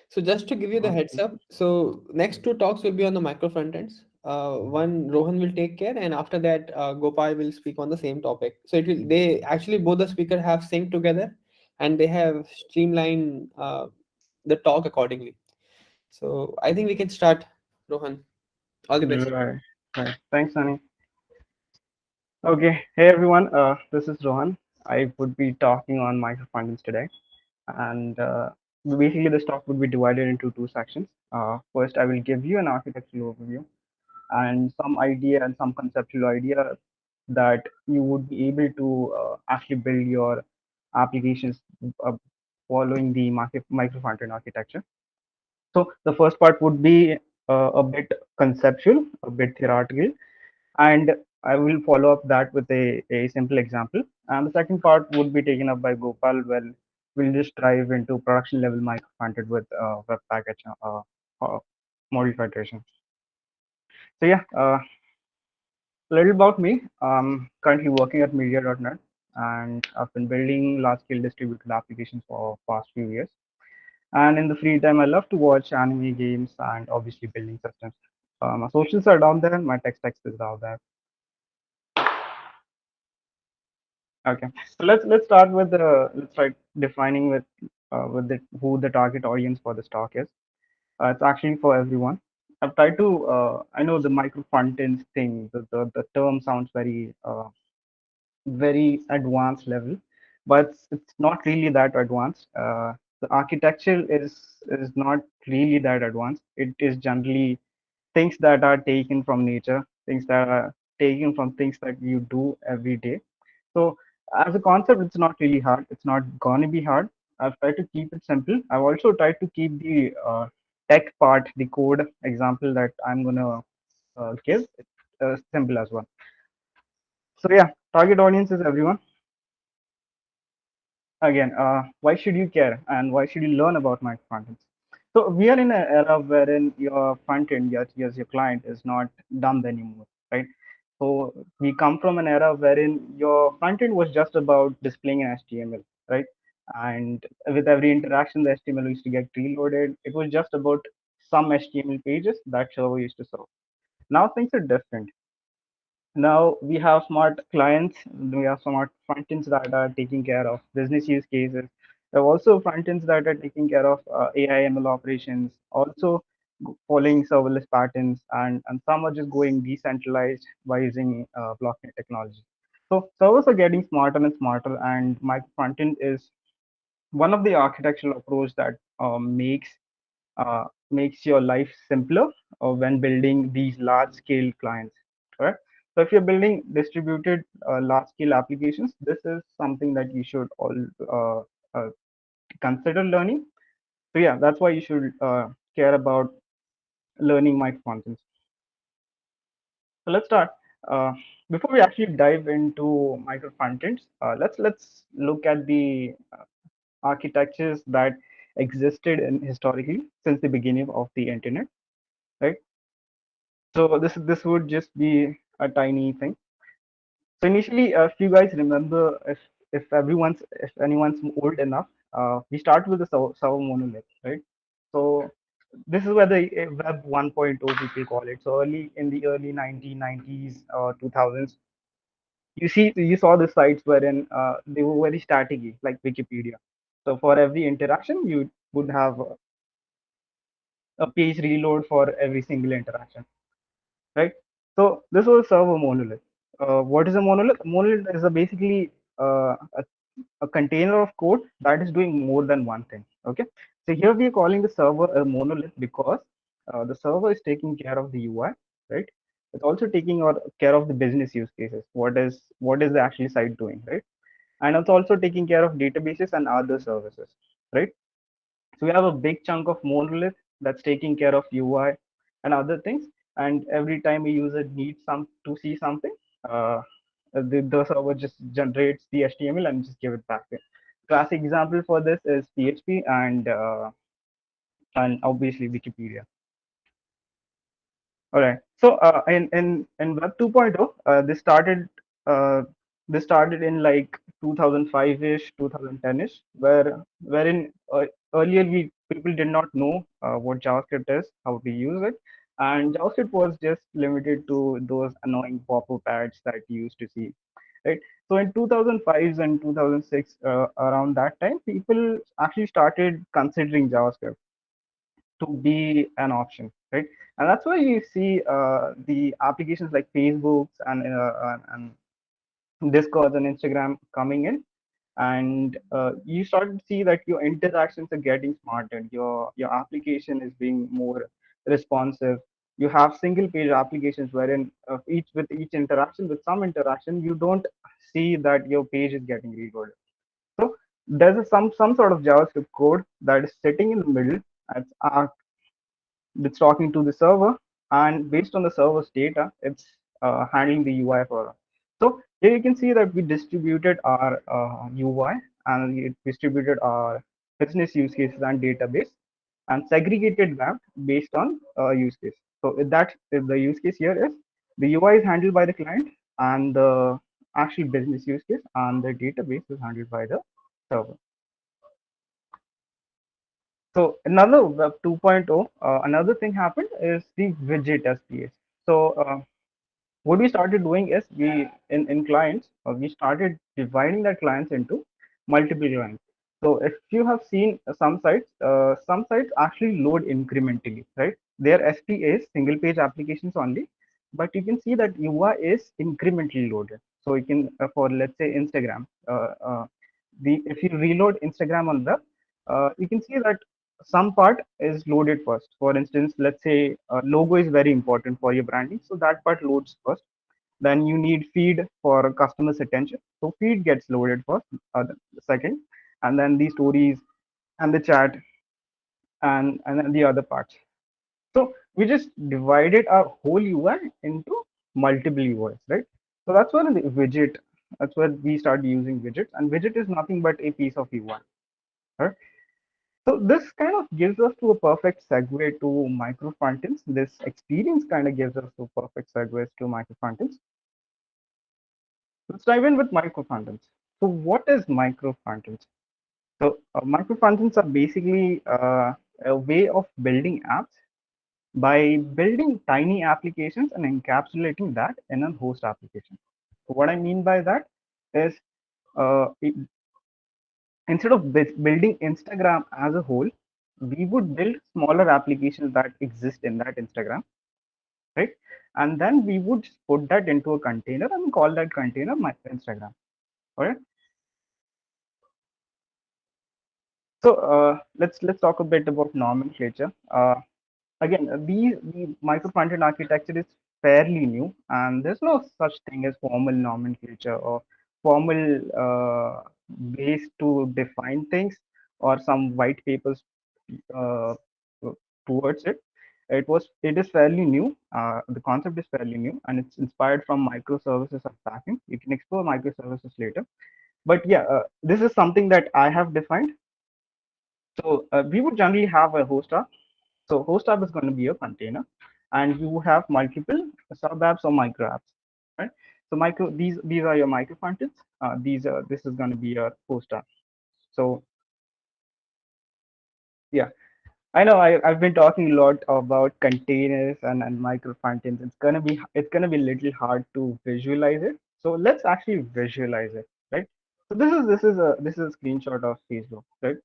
So just to give you the heads Okay. up, so next two talks will be on the micro front ends. One Rohan will take care, and after that, Gopal will speak on the same topic. So it will they actually both the speaker have synced together, and they have streamlined the talk accordingly. So I think we can start, Rohan. All the best. Right. Right. Thanks, Sunny. Okay. Hey, everyone. This is Rohan. I would be talking on microfrontends today. And basically, this talk would be divided into two sections. First, I will give you an architectural overview and some idea and some conceptual idea that you would be able to actually build your applications uh, following the micro frontend architecture. So the first part would be a bit conceptual, a bit theoretical, and I will follow up that with a simple example. And the second part would be taken up by Gopal. Well, we'll just dive into production level micro frontend with web package model federation. So yeah, a little about me. Currently working at media.net, and I've been building large scale distributed applications for past few years. And in the free time, I love to watch anime games and obviously building systems. My socials are down there, my text is down there. Okay, so let's start with the let's try defining with the who the target audience for this talk is. It's actually for everyone. I've tried to I know the micro front end thing. The term sounds very advanced level, but it's not really that advanced. The architecture is not really that advanced. It is generally things that are taken from nature, things that are taken from things that you do every day. So as a concept, it's not really hard. It's not gonna be hard. I've tried to keep it simple. I've also tried to keep the tech part, the code example that I'm gonna give, simple as well. So yeah, target audience is everyone. Again, why should you care and why should you learn about microfrontends? So we are in an era wherein your front end, yes, your client is not dumb anymore, right? So we come from an era wherein your front end was just about displaying an HTML, right? And with every interaction, the HTML used to get preloaded. It was just about some HTML pages that server used to serve. Now things are different. Now we have smart clients, we have smart front ends that are taking care of business use cases. There are also front ends that are taking care of AI ML operations, also following serverless patterns, and some are just going decentralized by using blockchain technology. So servers are getting smarter and smarter, and my front end is one of the architectural approach that makes your life simpler when building these large scale clients, correct? So if you're building distributed large scale applications, this is something that you should all uh, consider learning. So yeah, that's why you should care about learning microfunctions. So let's start. uh, Before we actually dive into micro frontends, let's look at the architectures that existed in historically since the beginning of the internet, right? So this would just be a tiny thing. So initially, if you guys remember, if anyone's old enough, we start with the server monolith, right? So this is where the Web 1.0 people call it. So in the early 1990s or 2000s, you saw the sites wherein they were very static, like Wikipedia. So for every interaction, you would have a page reload for every single interaction, right? So this was server monolith. What is a monolith? Monolith is basically a container of code that is doing more than one thing. Okay, so here we are calling the server a monolith because the server is taking care of the UI, right? It's also taking care of the business use cases. What is the actual site doing, right? And it's also taking care of databases and other services, right? So we have a big chunk of monolith that's taking care of UI and other things. And every time a user needs some to see something, the server just generates the HTML and just give it back. Classic example for this is PHP and obviously Wikipedia. All right. So in Web 2.0, uh, this started in like 2005ish, 2010ish, wherein earlier people did not know what JavaScript is, how to use it, and JavaScript was just limited to those annoying pop-up ads that you used to see, right? So in 2005 and 2006, around that time, people actually started considering JavaScript to be an option, right? And that's why you see the applications like Facebooks and Discord and Instagram coming in, and you start to see that your interactions are getting smarter. Your application is being more responsive. You have single page applications wherein each with each interaction, with some interaction, you don't see that your page is getting reloaded. So there's some sort of JavaScript code that is sitting in the middle. It's it's talking to the server, and based on the server's data, it's handling the UI for us. So here you can see that we distributed our UI, and we distributed our business use cases and database, and segregated them based on use case. So if the use case here is the UI is handled by the client, and the actual business use case and the database is handled by the server. So another Web 2.0, another thing happened is the widget SPAs. So what we started doing is in clients, we started dividing the clients into multiple clients. So if you have seen some sites actually load incrementally, right? Their SPA is single page applications only, but you can see that UI is incrementally loaded. So you can for let's say Instagram, the if you reload Instagram on web, you can see that some part is loaded first. For instance, let's say logo is very important for your branding, so that part loads first. Then you need feed for customers' attention, so feed gets loaded first, second, and then the stories and the chat and then the other parts. So we just divided our whole UI into multiple UIs, right? So that's where the widget. That's where we started using widgets, and widget is nothing but a piece of UI. Right? So this kind of gives us to a perfect segue to micro frontends. This experience kind of gives us to perfect segues to micro frontends. Let's dive in with micro frontends. So what is micro frontends? So micro frontends are basically a way of building apps by building tiny applications and encapsulating that in a host application. So what I mean by that is instead of building Instagram as a whole, we would build smaller applications that exist in that Instagram, right? And then we would put that into a container and call that container my Instagram. All right. So let's talk a bit about nomenclature. Again, the micro frontend architecture is fairly new, and there's no such thing as formal nomenclature or formal ways to define things or some white papers uh, towards it. It is fairly new. The concept is fairly new, and it's inspired from microservices of backing. You can explore microservices later, but yeah, this is something that I have defined. So we would generally have a host app. So host app is going to be a container, and you have multiple sub apps or micro apps, right? So these are your micro functions. This is going to be your host app. So yeah, I know I've been talking a lot about containers and micro functions. It's gonna be a little hard to visualize it. So let's actually visualize it, right? So this is a screenshot of Facebook, right?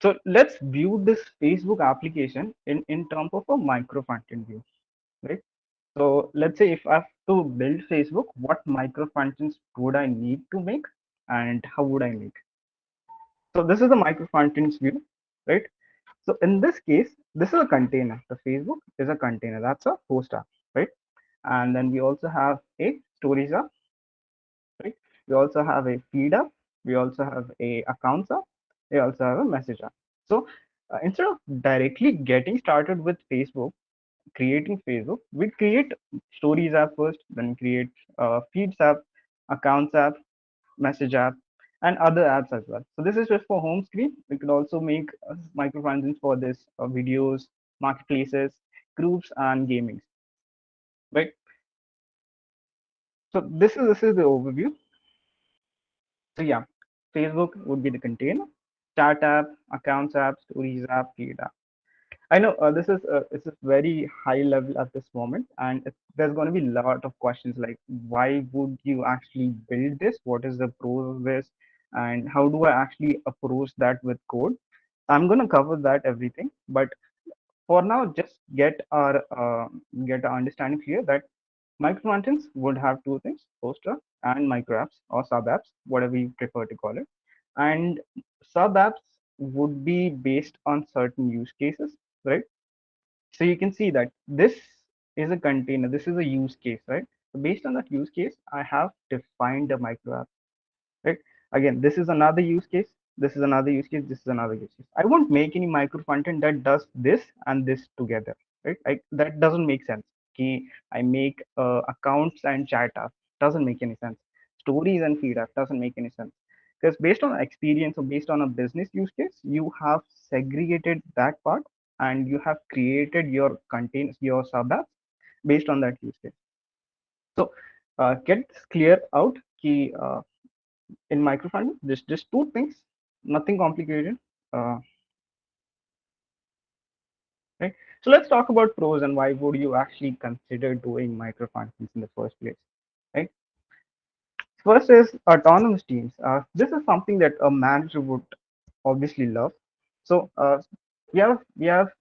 So let's view this Facebook application in terms of a micro front-end view, right? So let's say if I have to build Facebook, what micro functions would I need to make and how would I make? So this is the micro functions view, right? So in this case, this is a container. The Facebook is a container. That's a host app, right? And then we also have a stories app, right? We also have a feed app. We also have a accounts app. We also have a message app. So instead of directly getting started with Facebook, creating Facebook, we create stories app first, then create feeds app, accounts app, message app, and other apps as well. So this is just for home screen. We could also make microfunctions for this videos, marketplaces, groups, and gaming. Right. So this is the overview. So yeah, Facebook would be the container. chat app, accounts app, stories app, feed app. I know this is very high level at this moment, and there's going to be a lot of questions like why would you actually build this? What is the pros of this, and how do I actually approach that with code? I'm going to cover that everything, but for now, just get our understanding clear that microfrontends would have two things: poster and micro apps or sub apps, whatever you prefer to call it. And sub apps would be based on certain use cases, right? So you can see that this is a container, this is a use case, right? So based on that use case, I have defined a micro app, right? Again, this is another use case, this is another use case, this is another use case. I won't make any micro content that does this and this together, right? That doesn't make sense. Okay, I make accounts and chat app, doesn't make any sense. Stories and feed app doesn't make any sense, because based on experience or based on a business use case, you have segregated that part and you have created your containers, your sub apps based on that use case. So get this clear out key. In microfunding, just two things, nothing complicated, uh, right? So let's talk about pros and why would you actually consider doing microfundings in the first place, right? First is autonomous teams. This is something that a manager would obviously love. So we're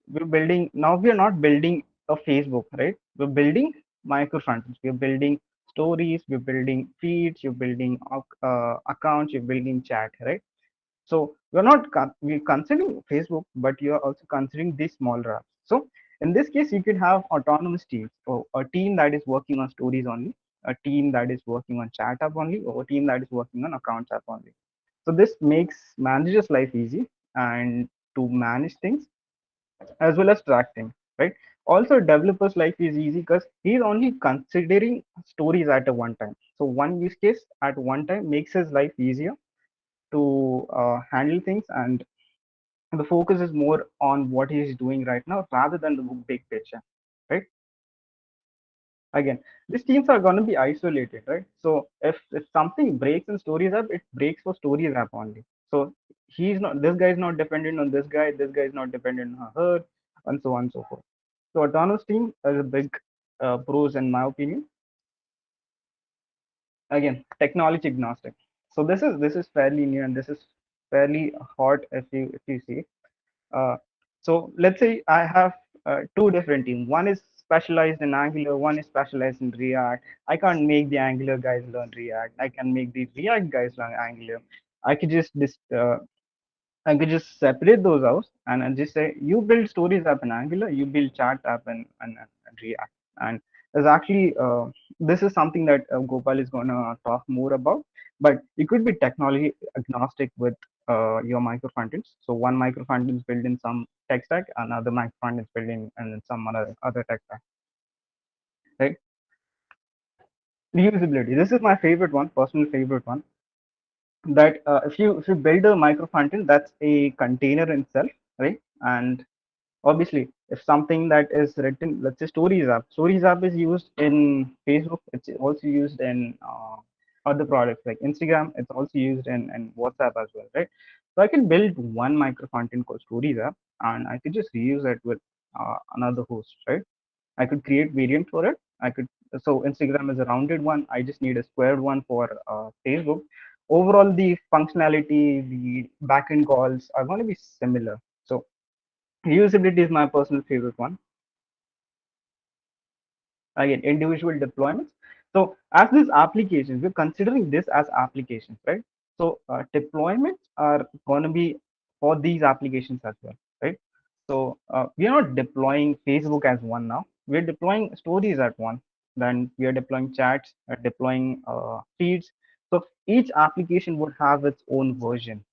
building now. We are not building a Facebook, right? We're building microfrontends. We're building stories. We're building feeds. You're building accounts. You're building chat, right? So we're considering Facebook, but you're also considering these smaller apps. So in this case, you could have autonomous teams, or a team that is working on stories only, a team that is working on chat app only, or a team that is working on accounts app only. So this makes managers' life easy and to manage things as well as track things, right? Also, developers' life is easy because he's only considering stories at a one time. So one use case at one time makes his life easier to handle things, and the focus is more on what he is doing right now rather than the big picture, right? Again, these teams are going to be isolated, right? So if something breaks in stories app, it breaks for stories app only. So he's not this guy is not dependent on this guy is not dependent on her, and so on and so forth. So autonomous team is a big pros in my opinion. Again, technology agnostic. So this is fairly new, and this is fairly hot if you see. Uh, so let's say I have two different teams. One is specialized in Angular, one is specialized in React. I can't make the Angular guys learn React. I can make the React guys learn Angular. I could I could just separate those out and just say you build stories app in Angular, you build chat app and React. And there's actually this is something that Gopal is going to talk more about. But you could be technology agnostic with your microfrontends. So one microfrontend is built in some tech stack, another microfrontend is built in some other tech stack, right? Reusability. This is my favorite one, personal favorite one. That if you build a microfrontend, that's a container in itself, right? And obviously if something that is written, let's say stories app is used in Facebook, it's also used in other products like Instagram, it's also used in WhatsApp as well, right? So I can build one micro content called stories app, and I could just reuse it with another host, right? I could create variant for it. I could So Instagram is a rounded one, I just need a squared one for Facebook. Overall, the functionality, the backend calls are going to be similar. So reusability is my personal favorite one. Again, individual deployments. So as these applications, we're considering this as applications, right? So deployments are going to be for these applications as well, right? So we are not deploying Facebook as one now. We're deploying stories at one. Then we are deploying chats, deploying feeds. So each application would have its own version,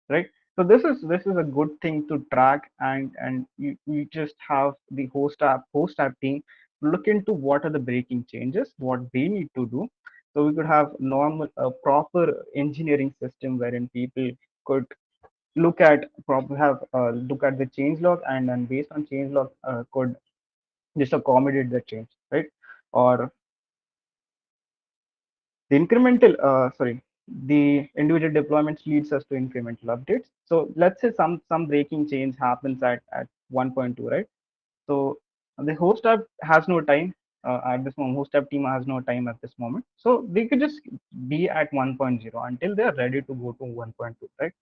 right? So this is a good thing to track, and you just have the host app team look into what are the breaking changes, what they need to do. So we could have normal proper engineering system wherein people could look at the change log, and then based on change log could just accommodate the change, right? Or the incremental sorry the individual deployments leads us to incremental updates. So let's say some breaking change happens at 1.2, right? So the host app has no time at this moment. Host app team has no time at this moment. So they could just be at 1.0 until they are ready to go to 1.2, right?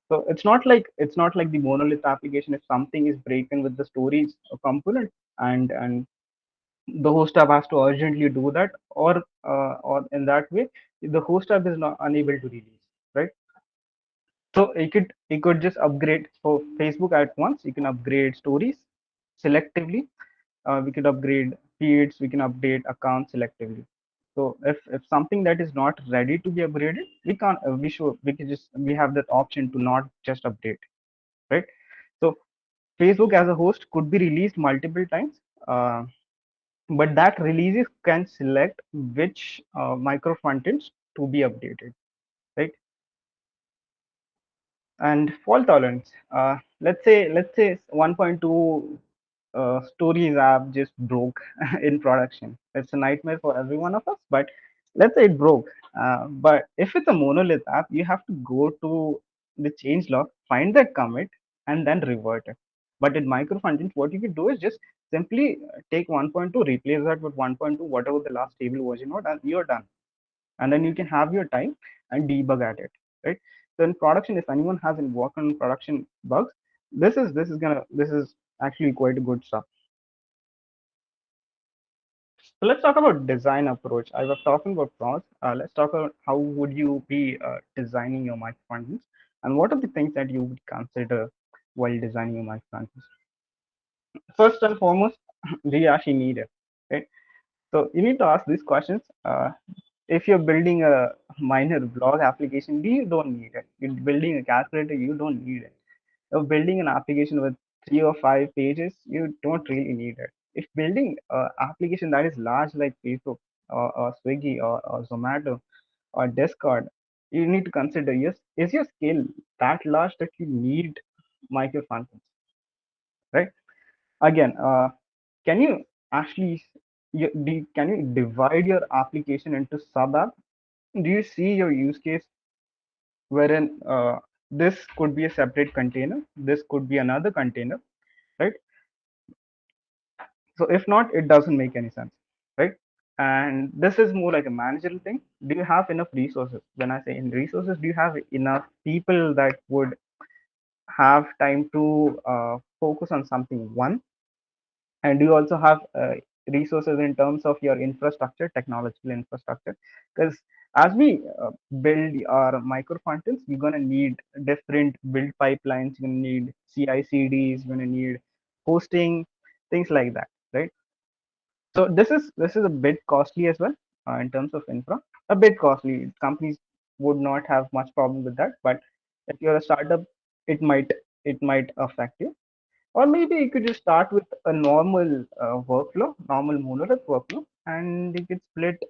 So it's not like the monolith application. If something is breaking with the storage component, and the host app has to urgently do that, or in that way, the host app is not unable to release, right? So you could just upgrade for Facebook at once. You can upgrade stories selectively. We could upgrade feeds. We can update accounts selectively. So if something that is not ready to be upgraded, we can't. We can just we have that option to not just update, right? So Facebook as a host could be released multiple times, but that releases can select which micro frontends to be updated, right? And fault tolerance. Let's say 1.2 stories app just broke in production. It's a nightmare for every one of us. But let's say it broke. But if it's a monolith app, you have to go to the change log, find that commit, and then revert it. But in micro frontends, what you can do is just simply take 1.2, replace that with 1.2, whatever the last stable version was, and you're done. And then you can have your time and debug at it, right? So in production, if anyone has any work on production bugs, this is actually quite a good stuff. So let's talk about design approach. I was talking about pros. Let's talk about how would you be designing your microfunctions, and what are the things that you would consider while designing your microfunctions. First and foremost, do you actually need it, right? So you need to ask these questions. If you're building a minor blog application, you don't need it. You're building a calculator, you don't need it. You're building an application with 3 or 5 pages, you don't really need it. If building an application that is large like Facebook or Swiggy or Zomato or Discord, you need to consider, yes, is your scale that large that you need microfunctions, right? Again, can you actually can you divide your application into sub apps? Do you see your use case wherein this could be a separate container, this could be another container, right? So if not, it doesn't make any sense, right? And this is more like a managerial thing. Do you have enough resources? When I say in resources, do you have enough people that would have time to focus on something one? And do you also have resources in terms of your infrastructure, technological infrastructure? Because as we build our micro functions, we're going to need different build pipelines. You're going to need CI/CDs. You're going to need hosting, things like that, right? So this is a bit costly as well in terms of infra. A bit costly. Companies would not have much problem with that, but if you're a startup, it might affect you. Or maybe you could just start with a normal workflow, normal monolith workflow, and you could split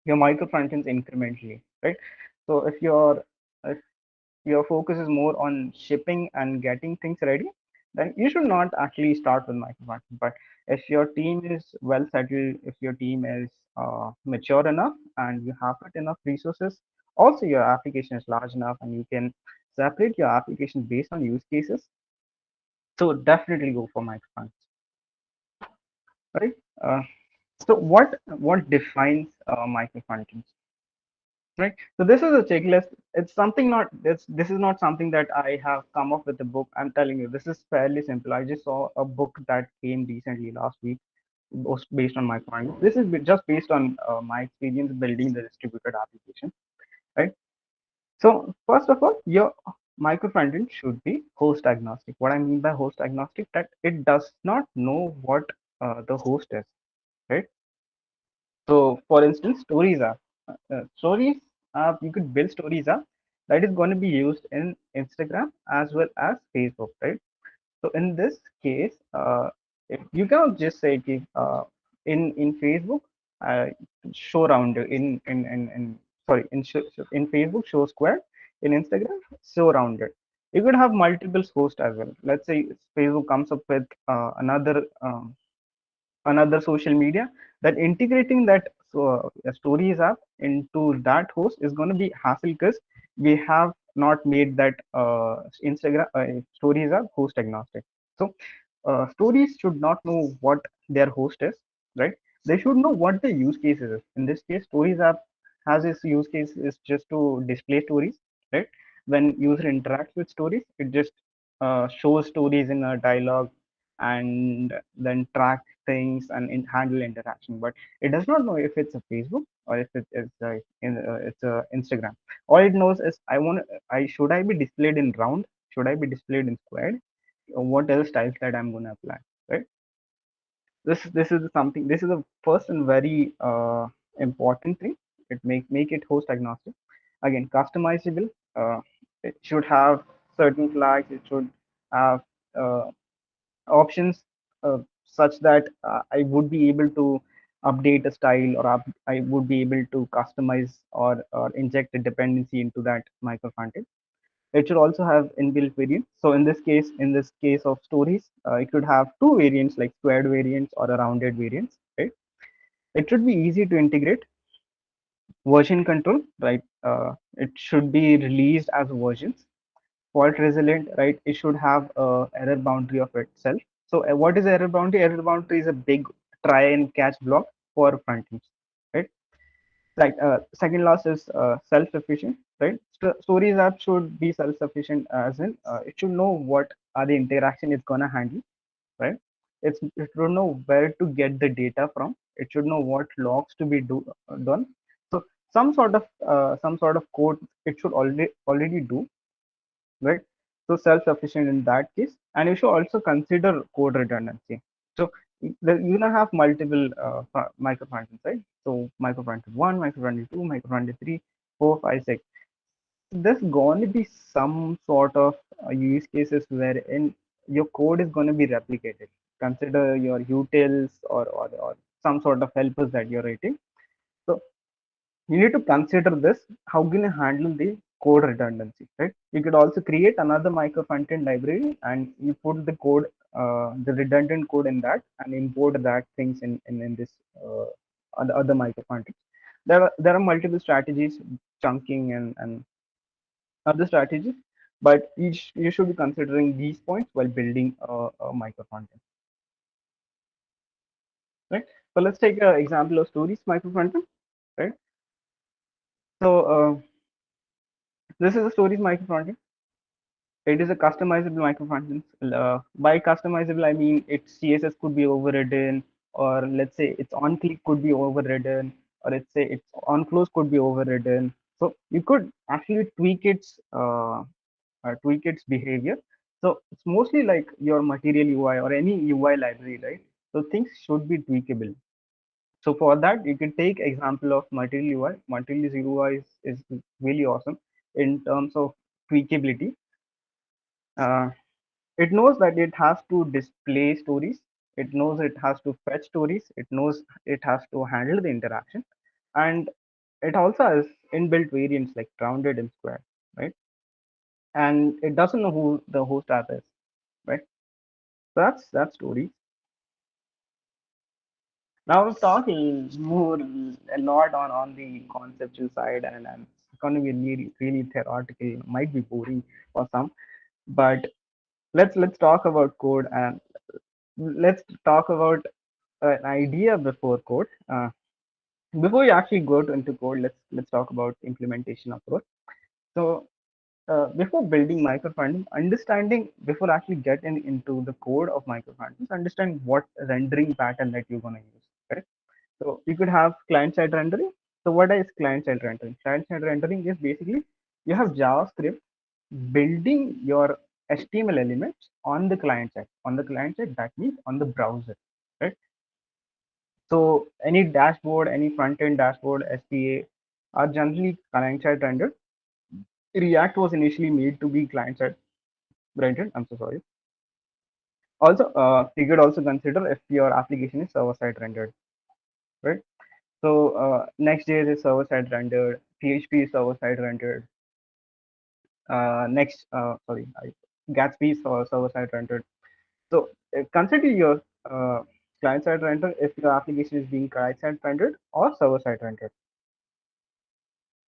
your micro functions incrementally, right? So if your focus is more on shipping and getting things ready, then you should not actually start with micro functions. But if your team is well settled, if your team is mature enough, and you have it enough resources, also your application is large enough, and you can separate your application based on use cases, so definitely go for microfunctions, right? Uh, so what defines microfunctions, right? So this is a checklist. It's something not this is not something that I have come up with a book. I'm telling you, this is fairly simple. I just saw a book that came recently last week, was based on microfunctions. This is just based on my experience building the distributed application, right? So first of all, your microfrontend should be host agnostic. What I mean by host agnostic, that it does not know what the host is, right? So for instance, stories app, stories app, you could build stories app that is going to be used in Instagram as well as Facebook, right? So in this case, if you cannot just say in Facebook, uh, show rounder in sorry in Facebook show square, in Instagram show rounded. You could have multiple hosts as well. Let's say Facebook comes up with another social media, that integrating that a stories app into that host is going to be hassle because we have not made that Instagram stories app host agnostic. So stories should not know what their host is, right? They should know what the use case is. In this case, stories app has its use case is just to display stories, right? When user interacts with stories, it just shows stories in a dialogue and then track things and handle interaction. But it does not know if it's a Facebook or if it's a Instagram. All it knows is I should I be displayed in round, should I be displayed in squared, or what other styles that I'm going to apply, right? This is something. This is the first and very important thing. It make it host agnostic. Again, customizable. It should have certain flags. It should have options such that I would be able to update a style, or I would be able to customize or inject a dependency into that micro frontend. It should also have inbuilt variants. So in this case of stories, it could have two variants like squared variants or a rounded variants, right? It should be easy to integrate. Version control, right? It should be released as versions. Fault resilient, right? It should have a error boundary of itself. So what is error boundary? Error boundary is a big try and catch block for frontends, right? Like second loss is self-sufficient, right? Stories app should be self-sufficient, as in it should know what are the interaction it's gonna handle, right? It should know where to get the data from. It should know what logs to be done. So some sort of code it should already do, right? So self-sufficient in that case, and you should also consider code redundancy. So you gonna have multiple microfunctions, right? So microfunction one, microfunction two, microfunction three, four, five, six. There's going to be some sort of use cases wherein your code is going to be replicated. Consider your utils or some sort of helpers that you're writing. So you need to consider this. How can you handle the code redundancy, right? You could also create another micro frontend library and you put the code, the redundant code in that, and import that things in this other micro frontends. There are multiple strategies, chunking and other strategies, but each you should be considering these points while building a micro frontend, right? So let's take an example of stories micro frontend, right? So this is a stories micro frontend. It is a customizable microfrontend. By customizable, I mean its CSS could be overridden, or let's say its on click could be overridden, or let's say its on close could be overridden. So you could actually tweak its behavior. So it's mostly like your material UI or any UI library, right? So things should be tweakable. So for that, you can take example of material UI. Material UI is really awesome in terms of tweakability. Uh, it knows that it has to display stories, it knows it has to fetch stories, it knows it has to handle the interaction, and it also has inbuilt variants like rounded and square, right? And it doesn't know who the host app is, right? So that's story. Now we're talking more a lot on the conceptual side, and it's going to be really theoretical, might be boring for some, but let's talk about code, and let's talk about an idea before code. Before you actually go into code, let's talk about implementation approach. So before building microfrontend, understanding before actually getting into the code of microfrontends, understand what rendering pattern that you're gonna use. Right. So you could have client-side rendering. So what is client-side rendering? Client-side rendering is basically you have JavaScript building your HTML elements on the client side. On the client side, that means on the browser, right? So any dashboard, any front-end dashboard, SPA are generally client-side rendered. React was initially made to be client-side rendered. I'm so sorry. Also, you could also consider if your application is server-side rendered, right? So Next.js is server-side rendered, PHP is server-side rendered. Gatsby is server-side rendered. So consider your client side render if your application is being client side rendered or server side rendered,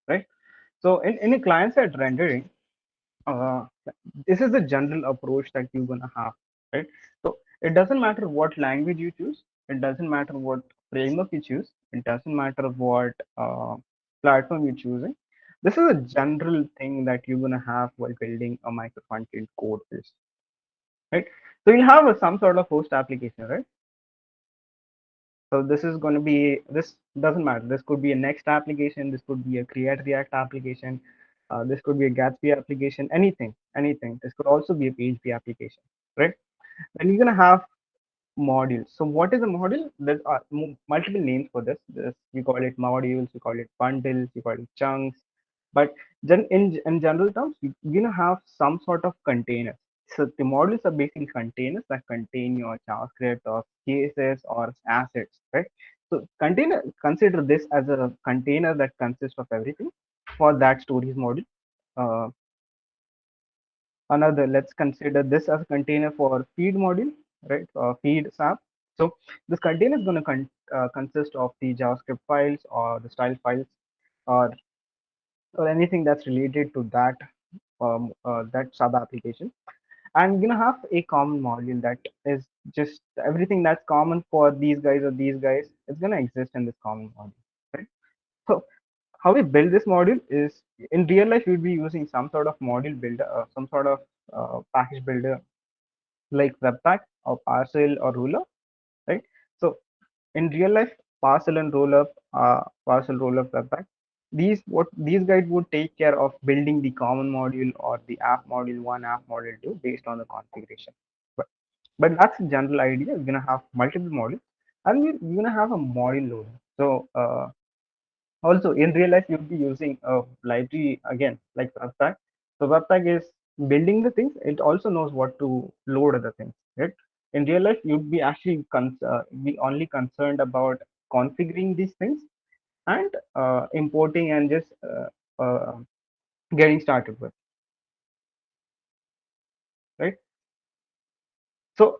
right? So in a client side rendering, uh, this is the general approach that you're gonna have, right? So it doesn't matter what language you choose, it doesn't matter what framework you choose, it doesn't matter what platform you're choosing. This is a general thing that you're gonna have while building a micro front-end code base, right? So you'll have some sort of host application, right? So this is going to be, this doesn't matter. This could be a Next application. This could be a Create React application. This could be a Gatsby application. Anything. This could also be a PHP application, right? Then you're gonna have modules. So what is a module? There are multiple names for this. We call it modules. We call it bundles. We call it chunks. But in general terms, you're gonna have some sort of container. So the modules are basically containers that contain your JavaScript or CSS or assets, right? So container, consider this as a container that consists of everything for that stories module. Uh, Another, let's consider this as a container for feed module, right? Feed app. So this container is going to consist of the JavaScript files or the style files or anything that's related to that that sub application. I'm gonna have a common module that is just everything that's common for these guys or these guys. It's gonna exist in this common module, right? So how we build this module is in real life you'd be using some sort of module builder, some sort of package builder like Webpack or Parcel or Ruler, right? So in real life, Parcel and Rollup, Parcel Rollup Webpack, these guys would take care of building the common module or the app module one, app module two based on the configuration. But that's a general idea. You're gonna have multiple modules, and you're gonna have a module loader. So also in real life, you'll be using a library again like Webpack. So Webpack is building the things. It also knows what to load other things, right? In real life, you'd be actually be only concerned about configuring these things and importing and just getting started with, right? So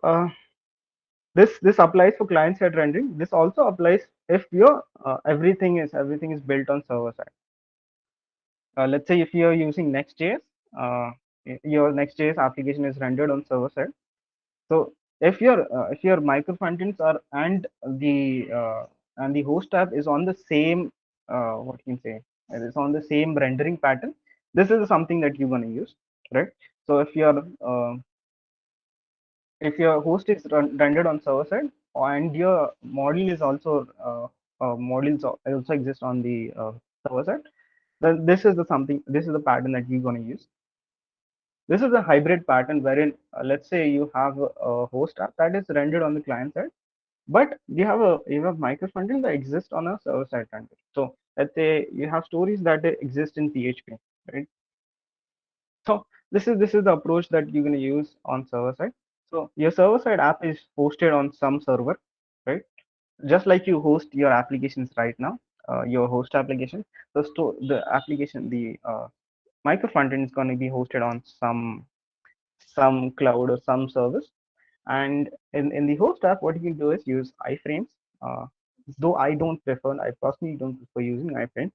this applies for client side rendering. This also applies if your everything is built on server side. Let's say if you're using Next.js, uh, your Next.js application is rendered on server side. So if your micro frontends are and the host app is on the same what you can say, it is on the same rendering pattern. This is something that you're gonna use, right? So if your host is rendered on server side and your module is also modules also exist on the server side, then this is the pattern that you're gonna use. This is a hybrid pattern wherein let's say you have a host app that is rendered on the client side, but you have micro frontend that exists on a server side rendering. So let's say you have stories that exist in PHP, right? So this is the approach that you're going to use on server side. So your server side app is hosted on some server, right? Just like you host your applications right now, your host application, the application, the micro frontend is going to be hosted on some cloud or some service. And in the host app, what you can do is use iframes. Uh, though I personally don't prefer using iframe,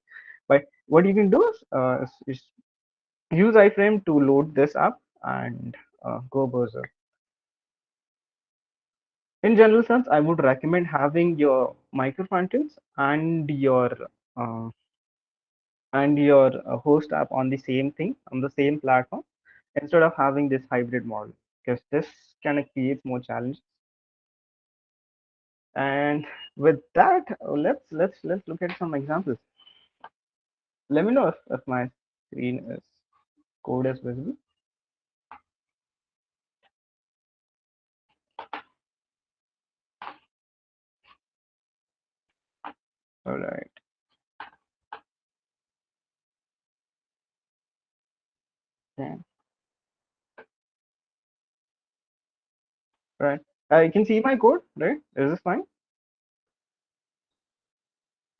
but what you can do is use iframe to load this app and go berserk. In general sense, I would recommend having your micro frontends uh, and your host app on the same thing on the same platform instead of having this hybrid model because this kind of creates more challenge. And with that, let's look at some examples. Let me know if my screen is code is visible. All right. Yeah. Right. You can see my code, right? Is this fine?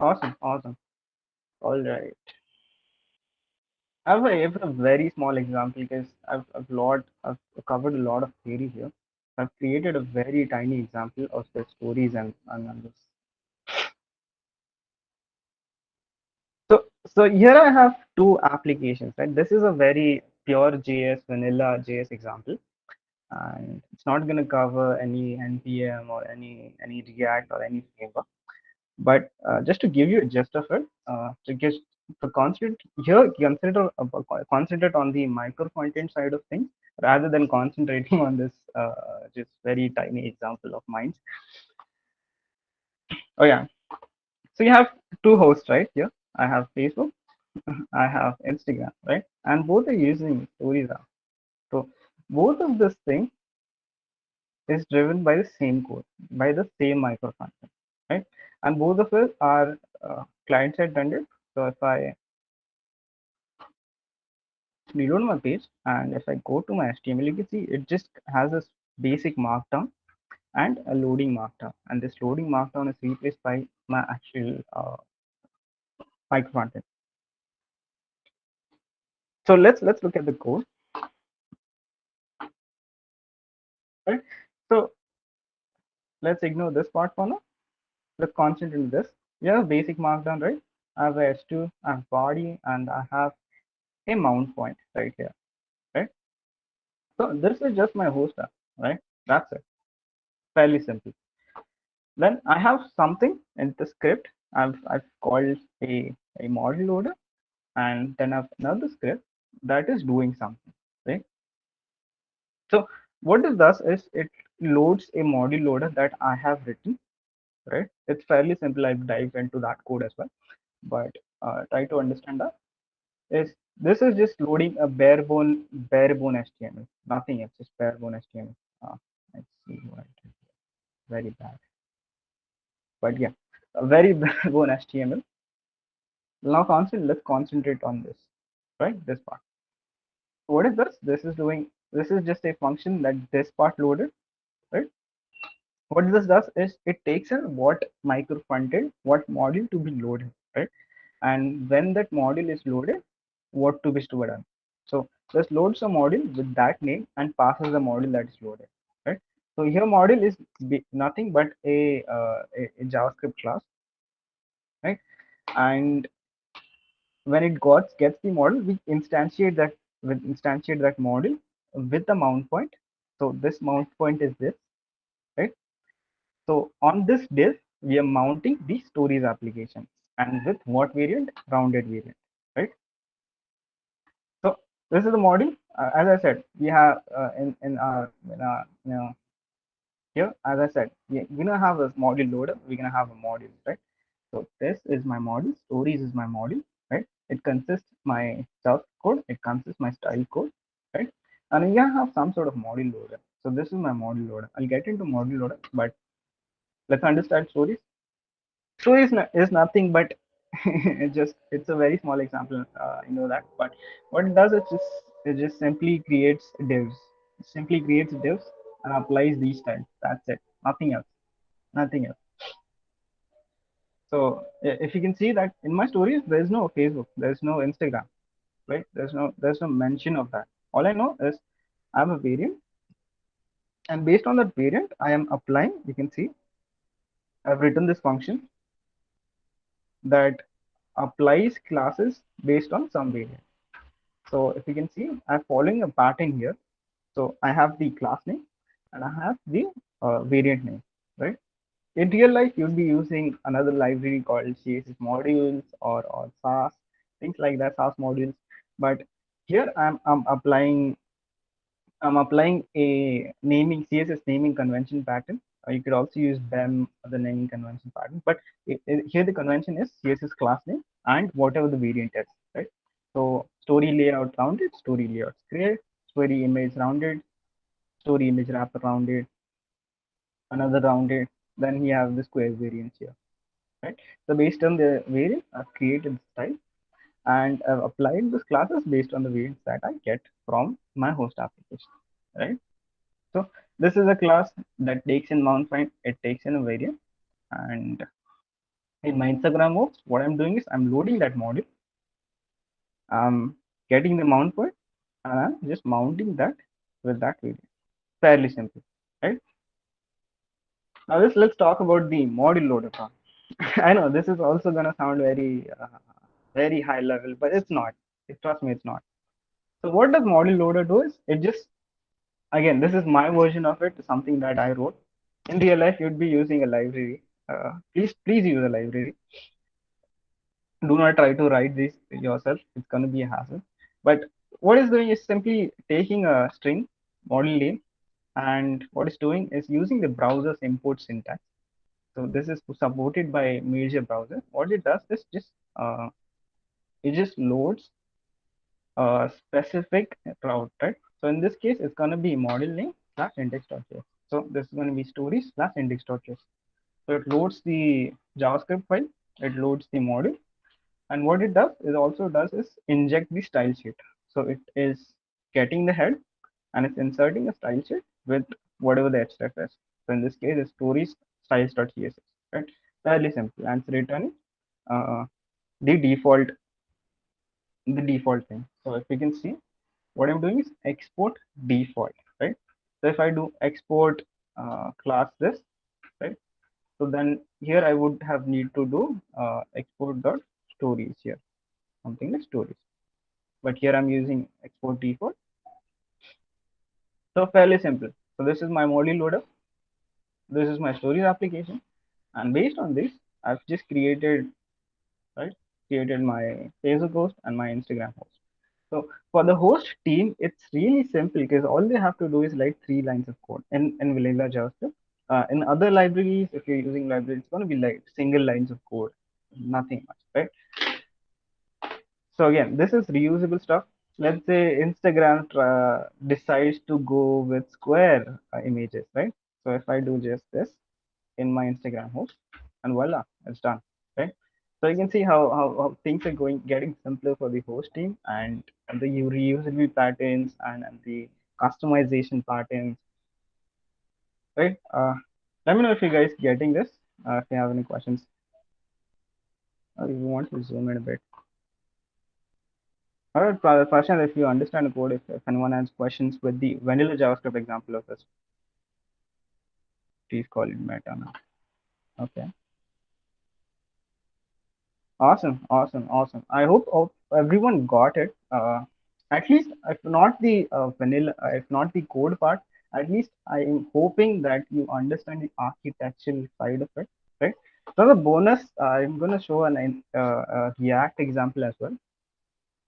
Awesome. Awesome. All right. I have a very small example because I've covered a lot of theory here. I've created a very tiny example of the stories and this. So here I have two applications, right? This is a very pure JS, vanilla JS example, and it's not going to cover any npm or any React or any framework. But just to give you a gist of it, to get the concentrate here, concentrate on the micro content side of things rather than concentrating on this just very tiny example of mine. Oh yeah, so you have two hosts right here. I have Facebook, I have Instagram, right? And both are using stories app. So both of this thing is driven by the same code, by the same microcontent, right? And both of us are client side rendered. So if I reload my page and if I go to my HTML, you can see it just has this basic markdown and a loading markdown, and this loading markdown is replaced by my actual microcontent. So let's look at the code, right? So let's ignore this part for now. Let's concentrate on this. We have basic markdown, right? I have a h2, I have body, and I have a mount point right here, right? So this is just my host app, right? That's it. Fairly simple. Then I have something in the script. I've called a model loader, and then I've another script that is doing something, right? So what it does is it loads a module loader that I have written, right? It's fairly simple. I've dived into that code as well, but try to understand that. Is this is just loading a bare bone HTML, nothing else, just bare bone HTML. Let's see what I did. Very bad, but yeah, a very bare bone HTML. Now let's concentrate on this, right? This part. What is this? This is doing. This is just a function that this part loaded, right? What this does is it takes in what micro fronted, what module to be loaded, right? And when that module is loaded, what to be stored on. So just loads a module with that name and passes the module that is loaded, right? So here module is nothing but a JavaScript class, right? And when it gets the model, we instantiate that module with the mount point. So this mount point is this, right? So on this div, we are mounting the stories application, and with what variant? Rounded variant, right? So this is the module. As I said, we have here, as I said, we're gonna have a module loader. We're gonna have a module, right? So this is my module. Stories is my module, right? It consists my self code. It consists my style code, right? And we have some sort of module loader. So this is my module loader. I'll get into module loader, but let's understand stories. Stories is nothing but it's a very small example, you know that. But what it does is it just simply creates divs. It simply creates divs and applies these styles. That's it. Nothing else. Nothing else. So if you can see that in my stories, there's no Facebook, there's no Instagram, right? There's no mention of that. All I know is I have a variant, and based on that variant, I am applying. You can see I've written this function that applies classes based on some variant. So if you can see, I'm following a pattern here. So I have the class name and I have the variant name, right? In real life, you'll be using another library called CSS modules or SAS, things like that, SAS modules. But here I'm applying a naming CSS naming convention pattern. You could also use BEM, the naming convention pattern. But here the convention is CSS class name and whatever the variant is, right? So story layout rounded, story layout square, story image rounded, story image wrapper rounded, another rounded. Then we have the square variants here, right? So based on the variant, I've created the style and I've applied those classes based on the variants that I get from my host application, right? So this is a class that takes in mount point, it takes in a variant, and in my Instagram works, what I'm doing is I'm loading that module, I'm getting the mount point, and I'm just mounting that with that variant. Fairly simple. right? Now let's talk about the module loader part. I know this is also gonna sound very high level, but it's not. Trust me, it's not. So what does module loader do is it just, again, this is my version of it, something that I wrote. In real life, you'd be using a library. Please use a library. Do not try to write this yourself. It's going to be a hassle. But what it's doing is simply taking a string, model name, and what it's doing is using the browser's import syntax. So this is supported by major browser. What it does is uh, just loads a specific route, right? So in this case, it's going to be model name slash index.js. So this is going to be stories slash index.js. So it loads the JavaScript file, it loads the module, and what it also does is inject the style sheet. So it is getting the head and it's inserting a style sheet with whatever the href is. So in this case, it's stories styles.css, right? Fairly simple, and it's returning uh, the default thing. So if you can see, what I'm doing is export default, right? So if I do export class this, right? So then here I would have need to do export dot stories here, something like stories. But here I'm using export default. So fairly simple. So this is my module loader. This is my stories application. And based on this, I've just right, created my Facebook host and my Instagram host. So for the host team, it's really simple because all they have to do is write 3 lines of code in vanilla JavaScript. In other libraries, if you're using libraries, it's going to be like single lines of code, nothing much, right? So again, this is reusable stuff. Let's say Instagram decides to go with square images, right? So if I do just this in my Instagram host, and voila, it's done, right? So you can see how things are getting simpler for the host team, and the reusable patterns and the customization patterns, right? Let me know if you guys getting this. If you have any questions, or if you want to zoom in a bit. All right, Prashant, if you understand the code, if anyone has questions with the vanilla JavaScript example of this, please call it meta now. Okay. Awesome. I hope everyone got it. At least, if not the vanilla, if not the code part, at least I am hoping that you understand the architectural side of it, right? So the bonus, I'm gonna show a React example as well.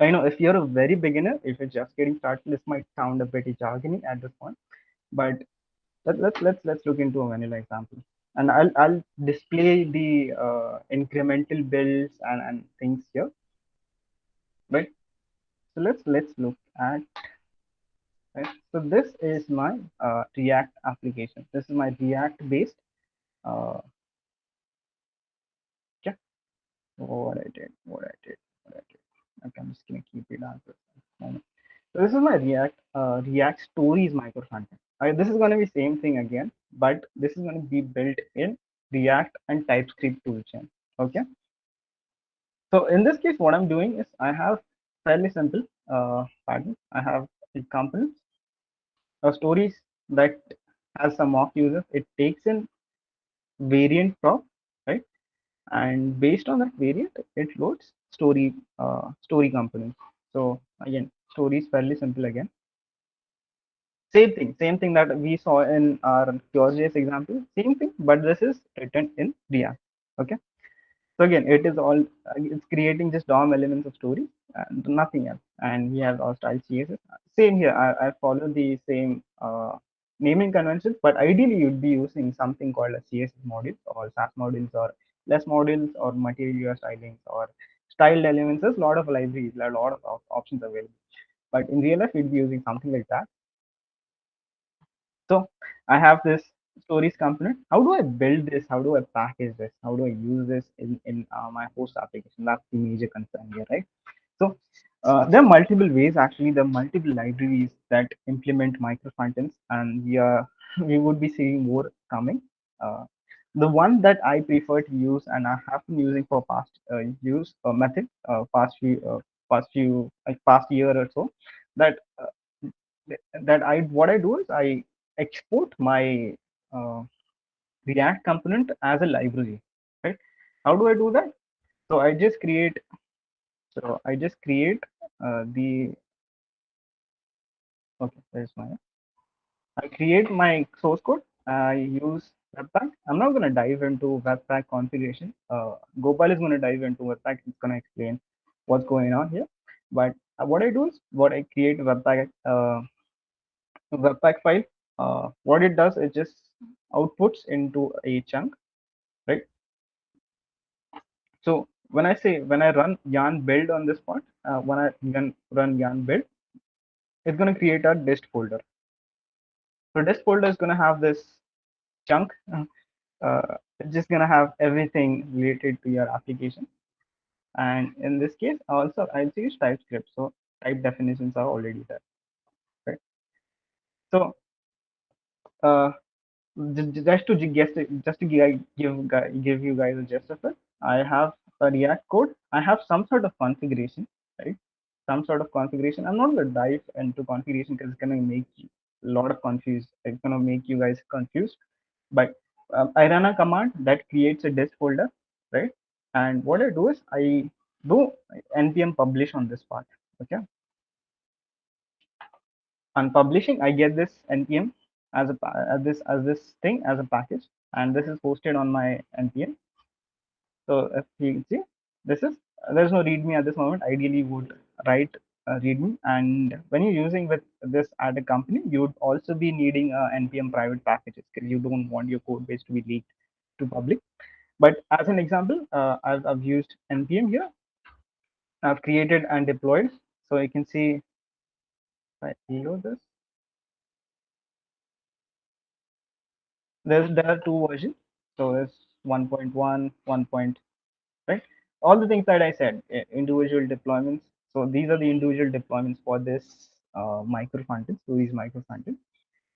I know if you're a very beginner, if you're just getting started, this might sound a bit jargony at this point, but let's look into a vanilla example, and I'll display the incremental builds and things here, right? So let's look at, right? So this is my React application. This is my React based. Uh, yeah, what I did. Okay, I'm just gonna keep it as this. So this is my React Stories microfrontend. This is going to be same thing again, but this is going to be built in React and TypeScript toolchain. Okay. So in this case, what I'm doing is I have fairly simple pattern. I have a component, stories that has some mock users. It takes in variant prop, right? And based on that variant, it loads story components. So again, stories fairly simple again. Same thing that we saw in our Pure.js example, same thing, but this is written in React. Okay. So again, it is all, it's creating just DOM elements of story and nothing else. And we have our style CSS. Same here, I follow the same naming conventions, but ideally you'd be using something called a CSS module or SAS modules or less modules or material stylings or styled elements. There's a lot of libraries, a lot of options available. But in real life, we'd be using something like that. So I have this stories component. How do I build this? How do I package this? How do I use this in my host application? That's the major concern here, right? So there are multiple ways. Actually, there are multiple libraries that implement microfrontends, and we would be seeing more coming. Uh, the one that I prefer to use, and I have been using for past use method, past year or so, that that I what I do is export my React component as a library, right? How do I do that? So I just create the okay, there's my I create my source code. I use Webpack. I'm not going to dive into Webpack configuration. Gopal is going to dive into Webpack. It's going to explain what's going on here. But what I do is what I create Webpack file. What it does is just outputs into a chunk, right? So when I run yarn build on this part, when I run yarn build, it's going to create a dist folder. So dist folder is going to have this chunk. It's just going to have everything related to your application. And in this case, also I'll use TypeScript. So type definitions are already there, right? So uh, just to give you guys a gist of it, I have a React code. I have some sort of configuration, right? Some sort of configuration. I'm not going to dive into configuration because it's going to make a lot of confused. It's going to make you guys confused. But I run a command that creates a dist folder, right? And what I do is I do npm publish on this part. Okay, on publishing, I get this npm as a as this thing as a package, and this is posted on my npm. So if you can see, this is there's no readme at this moment. Ideally, you would write readme, and when you're using with this at a company, you would also be needing npm private packages because you don't want your code base to be leaked to public. But as an example, I've used npm here. I've created and deployed. So you can see, if I reload this, there are two versions. So there's 1.1, 1. Right? All the things that I said, individual deployments. So these are the individual deployments for this microfrontend, so these microfrontend.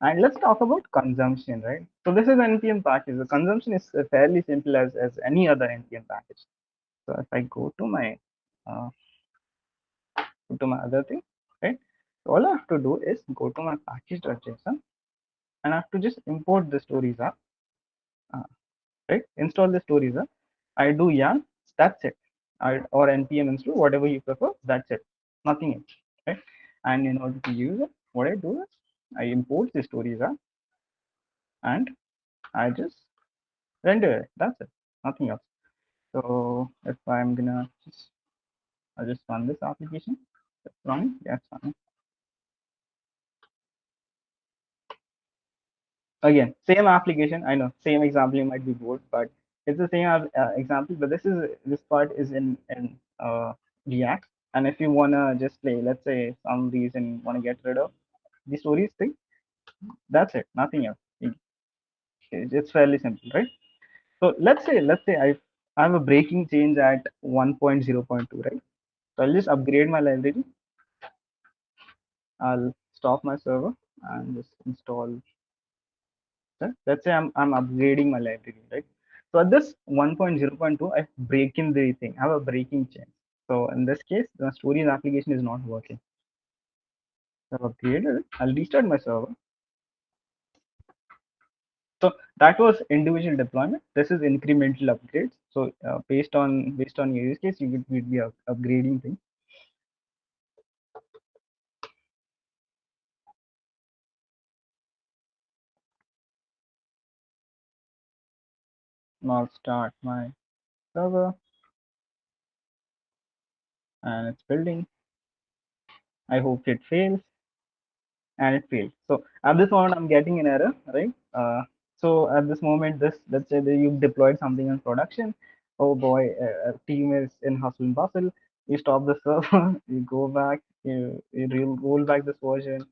And let's talk about consumption, right? So this is npm package. The consumption is fairly simple as any other npm package. So if I uh, go to my other thing, right? So all I have to do is go to my package.json and I have to just import the stories up, right? Install the stories up. I do yarn, that's it. Or npm install, whatever you prefer, that's it. Nothing else, right? And in order to use it, what I do is I import the stories up and I just render it. That's it. Nothing else. So if I'm gonna I'll just run this application. It's running. Yeah, it's running. Again, same application. I know, same example. You might be bored, but it's the same example. But this part is in React. And if you wanna just play, let's say some reason wanna get rid of the stories thing, that's it. Nothing else. It's fairly simple, right? So let's say I have a breaking change at 1.0.2, right? So I'll just upgrade my library. I'll stop my server and just install. Let's say I'm upgrading my library, right? So at this 1.0.2, I break in the thing. I have a breaking change. So in this case, the stories application is not working. So I've upgraded it. I'll restart my server. So that was individual deployment. This is incremental upgrades. So based on your use case, you would be upgrading things. Now I'll start my server and it's building. I hope it fails, and it failed. So at this moment, I'm getting an error, right? So at this moment, let's say that you've deployed something in production. Oh boy, team is in hustle and bustle. You stop the server, you go back, you roll back this version,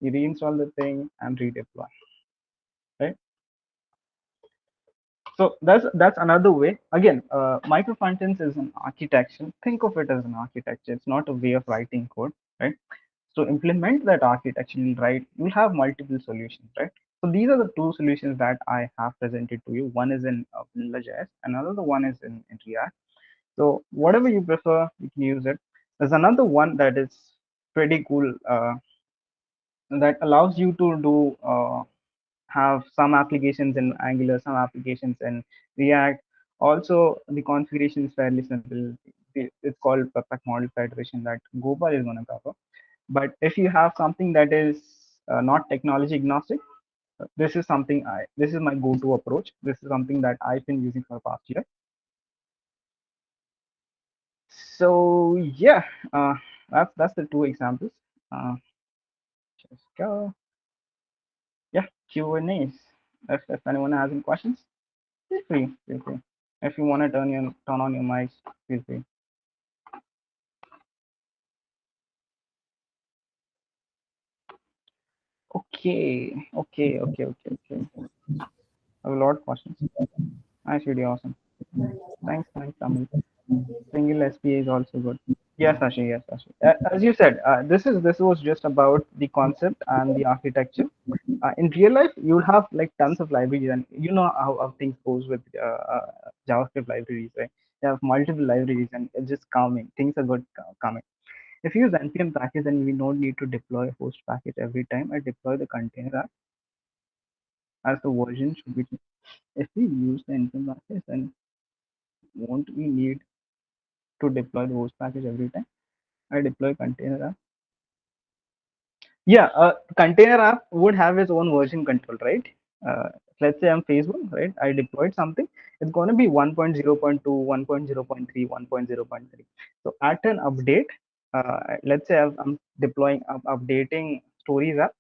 you reinstall the thing and redeploy, right? So that's another way. Again, microfrontends is an architecture. Think of it as an architecture. It's not a way of writing code, right? So implement that architecture, right? You'll have multiple solutions, right? So these are the two solutions that I have presented to you. One is in Vanilla.js, another one is in React. So whatever you prefer, you can use it. There's another one that is pretty cool that allows you to do have some applications in Angular, some applications in React. Also, the configuration is fairly simple. It's called perfect model federation that Gopal is going to cover. But if you have something that is not technology agnostic, this is my go-to approach. This is something that I've been using for the past year. So yeah, uh, that's the two examples. Uh, just go. Yeah, Q&As. If anyone has any questions, feel free. Feel free. If you want to turn on your mics, feel free. Okay. I have a lot of questions. Nice video, awesome. Thanks, Tamil. Single SPA is also good. Yes, Ashi. Yes, Ashi. As you said, this was just about the concept and the architecture. In real life, you'll have like tons of libraries, and you know how things goes with JavaScript libraries, right? You have multiple libraries, and it's just coming. Things are good coming. If you use npm package, then we don't need to deploy a host package every time I deploy the container app, as the version should be. If we use the npm package, then won't we need to deploy the host package every time I deploy container app? Yeah, container app would have its own version control, right? Uh, let's say I'm Facebook, right? I deployed something. It's going to be 1.0.2, 1.0.3, 1.0.3. So at an update, let's say I'm deploying, updating stories app,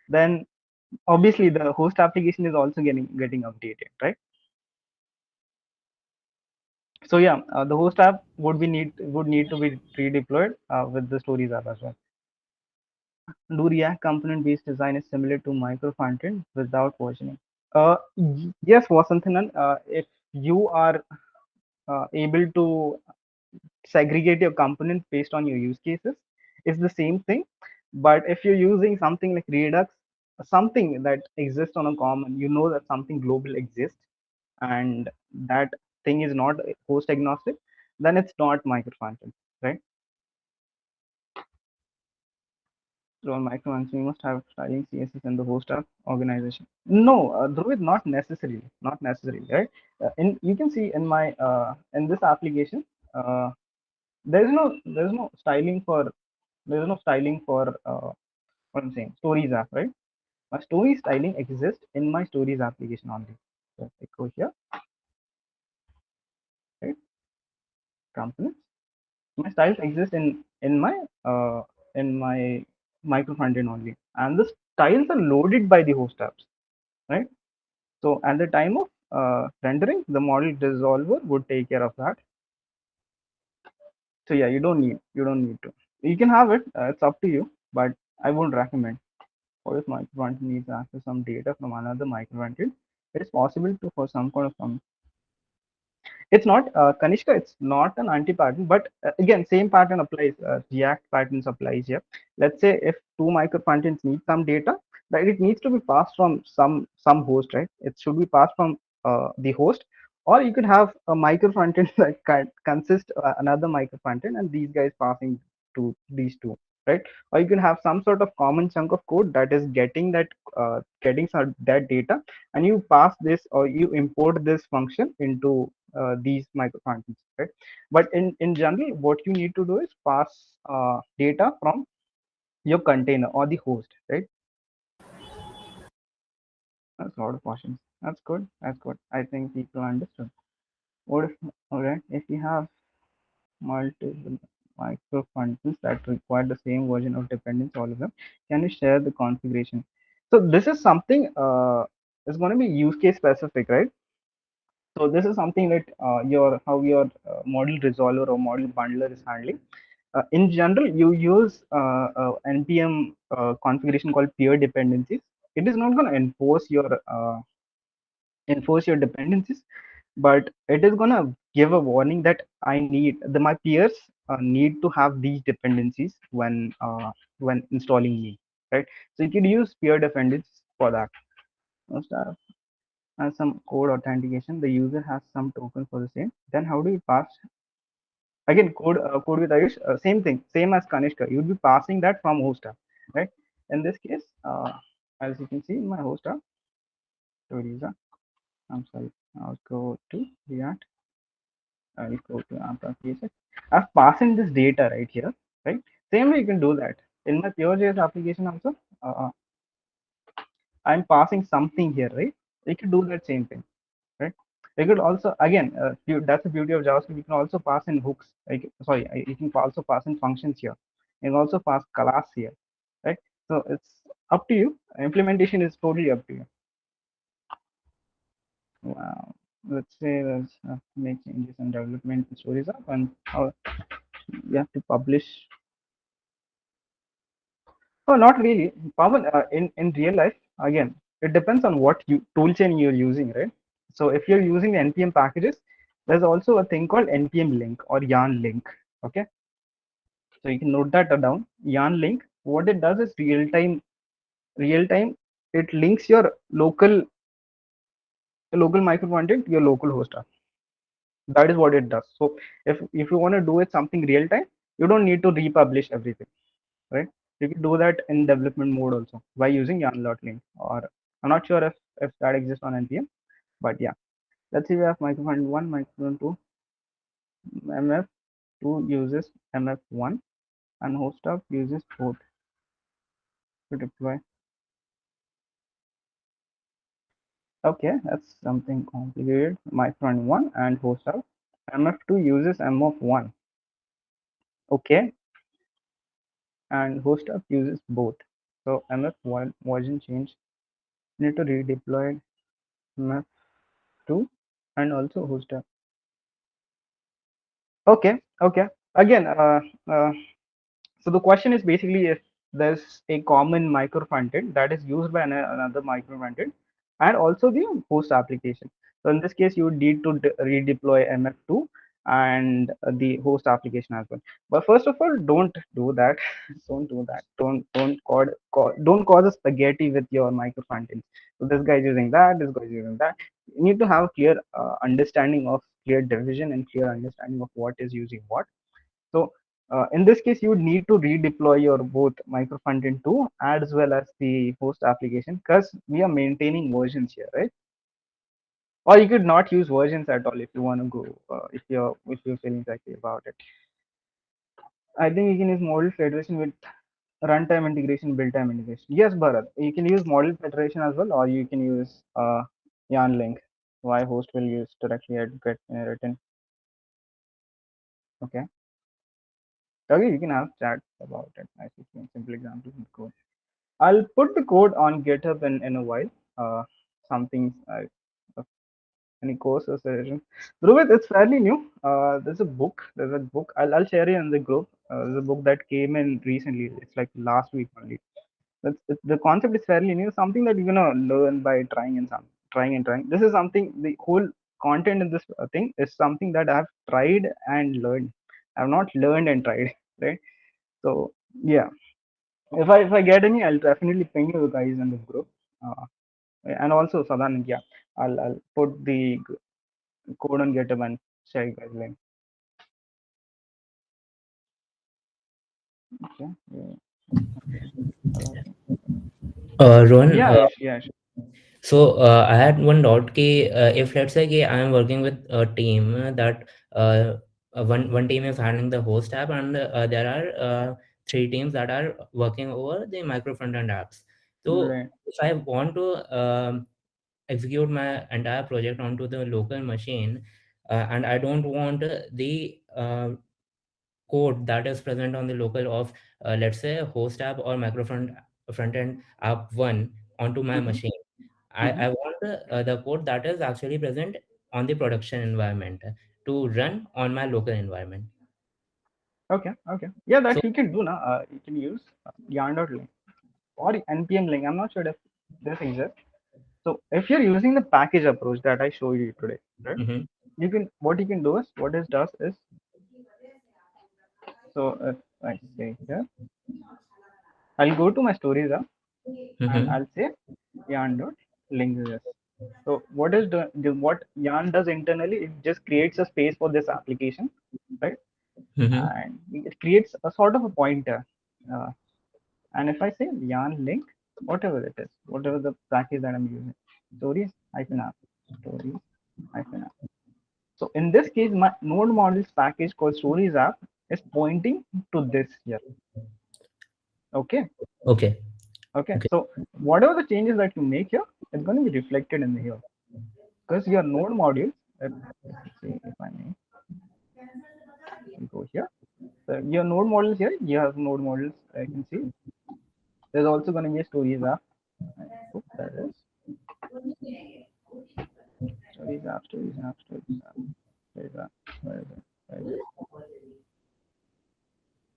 then obviously the host application is also getting updated, right? So yeah, the host app would need to be redeployed with the stories app as well. Do React component based design is similar to Microfrontend without versioning? Yes, Vasantanan. If you are able to segregate your components based on your use cases, it's the same thing. But if you're using something like Redux, something that exists on a common, you know that something global exists, and that thing is not host agnostic, then it's not Microfrontend, right? So on micromanagement, we must have styling CSS in the host app organization. No, Dhruvid, not necessarily, right? In you can see in this application, uh, there's no styling for what I'm saying stories app, right? My story styling exists in my stories application only. So I go here, right? Components. My styles exist in my micro frontend only, and the styles are loaded by the host apps, right? So at the time of rendering, the model dissolver would take care of that. So yeah, you don't need to. You can have it. It's up to you, but I won't recommend. Or if microfrontend needs to access some data from another microfrontend, it is possible to for some kind of it's not Kanishka, it's not an anti-pattern, but again, same pattern applies. React patterns applies here. Let's say if two microfunctions need some data, right, it needs to be passed from some host, right? It should be passed from the host, or you could have a microfrontend that consist another microfrontend, and these guys passing to these two, right? Or you can have some sort of common chunk of code that is getting that data, and you pass this or you import this function into these microfunctions, right? But in general, what you need to do is pass data from your container or the host, right? That's a lot of questions. That's good. That's good. I think people understood. What if, all right, if you have multiple microfunctions that require the same version of dependency, all of them, can you share the configuration? So this is something is going to be use case specific, right? So this is something that your how your model resolver or model bundler is handling. In general, you use npm configuration called peer dependencies. It is not going to enforce your dependencies, but it is going to give a warning that my peers need to have these dependencies when installing me, right? So you could use peer dependencies for that. Must have and some code authentication. The user has some token for the same. Then how do you pass again code with Ayush? Same thing, same as Kanishka. You'll be passing that from host app, right? In this case, as you can see in my host app, stories. I'm sorry. I'll go to React. I'll go to app.js. I've passed in this data right here, right? Same way you can do that in my pure.js application also. I'm passing something here, right? You can do that same thing, right? You could also again, that's the beauty of JavaScript. You can also pass in hooks. Like, sorry, you can also pass in functions here. You can also pass class here, right? So it's up to you. Implementation is totally up to you. Wow. Let's say let's make changes and development stories up, and we have to publish. Oh, not really. Pawan, in real life, again, it depends on what you toolchain you're using, right? So if you're using npm packages, there's also a thing called npm link or yarn link. Okay, so you can note that down. Yarn link. What it does is real time. It links your local microfrontend to your local host app. That is what it does. So if you want to do it something real time, you don't need to republish everything, right? You can do that in development mode also by using yarn.link, or I'm not sure if that exists on npm, but yeah. Let's see, we have microfrontend 1, microfrontend 2. mf2 uses mf1, and host app uses both to deploy. Okay, that's something complicated. Microfrontend 1 and host app. mf2 uses m of 1. Okay, and host app uses both. So mf1 version change, need to redeploy mf2 and also host app. Okay, okay. Again, so the question is basically if there's a common micro frontend that is used by another micro frontend and also the host application. So in this case, you would need to redeploy mf2 and the host application as well. But first of all, don't do that. Don't do that. Don't cause a spaghetti with your micro frontends. So this guy is using that. This guy is using that. You need to have clear understanding of clear division and clear understanding of what is using what. So in this case, you would need to redeploy your both microfrontend 2 as well as the host application, because we are maintaining versions here, right? Or you could not use versions at all if you want to go, if you're feeling exactly about it. I think you can use model federation with runtime integration, build time integration. Yes, Bharat, you can use model federation as well, or you can use yarn link. Why host will use directly at get written. Okay. Okay, you can have chat about it. I see simple examples in code. I'll put the code on GitHub in a while. Something uh, any course or session. Dhruvid, it's fairly new. There's a book. There's a book. I'll share it in the group. There's a book that came in recently. It's like last week only. The concept is fairly new. Something that you're gonna learn by trying and trying. This is something. The whole content in this thing is something that I've tried and learned. I've not learned and tried. Right. So yeah. If I get any, I'll definitely ping you guys in the group. Uh, and also Sadan, yeah, I'll put the code on GitHub and share you guys link. Okay. Yeah. Okay. Rohan, Yeah. Yes. Yeah. Sure. so I had one doubt कि if let's say कि I am working with a team that one team is handling the host app and there are three teams that are working over the micro front-end apps. So Right. if I want to execute my entire project onto the local machine and I don't want the code that is present on the local of let's say host app or front end app one onto my Mm-hmm. machine. Mm-hmm. I want the code that is actually present on the production environment to run on my local environment. Okay. Okay. Yeah, So that you can do now. You can use yarn.link or npm link. I'm not sure if this exists. So if you're using the package approach that I showed you today, right? mhm, You can what you can do is what it does is, so if I say here, I'll go to my stories app and mhm, I'll say yarn.link this. So what is what yarn does internally? It just creates a space for this application, right? mhm. And it creates a sort of a pointer. Uh, and if I say yarn link, whatever it is, whatever the package that I'm using, stories. -app, stories -app. So in this case, my node modules package called stories app is pointing to this here. Okay. Okay. Okay. Okay. So whatever the changes that you make here, it's going to be reflected in here because your node modules. Let's see if I may go here. So your node models here, you have node models. I can see there's also going to be a stories app. Oops, there is stories app, stories app, stories app, stories app. Where is it? Where is it?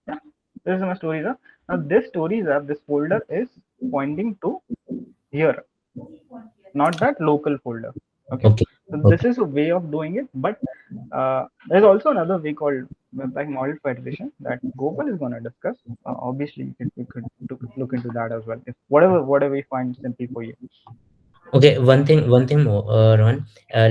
Yeah, this is my stories app. Now this stories app, this folder is pointing to here, not that local folder. Okay, Okay. so this Okay. is a way of doing it, but there's also another way called website model federation that Gopal is going to discuss. Obviously, look into that as well. If whatever you find simple for you. Okay, one thing more, Rohan.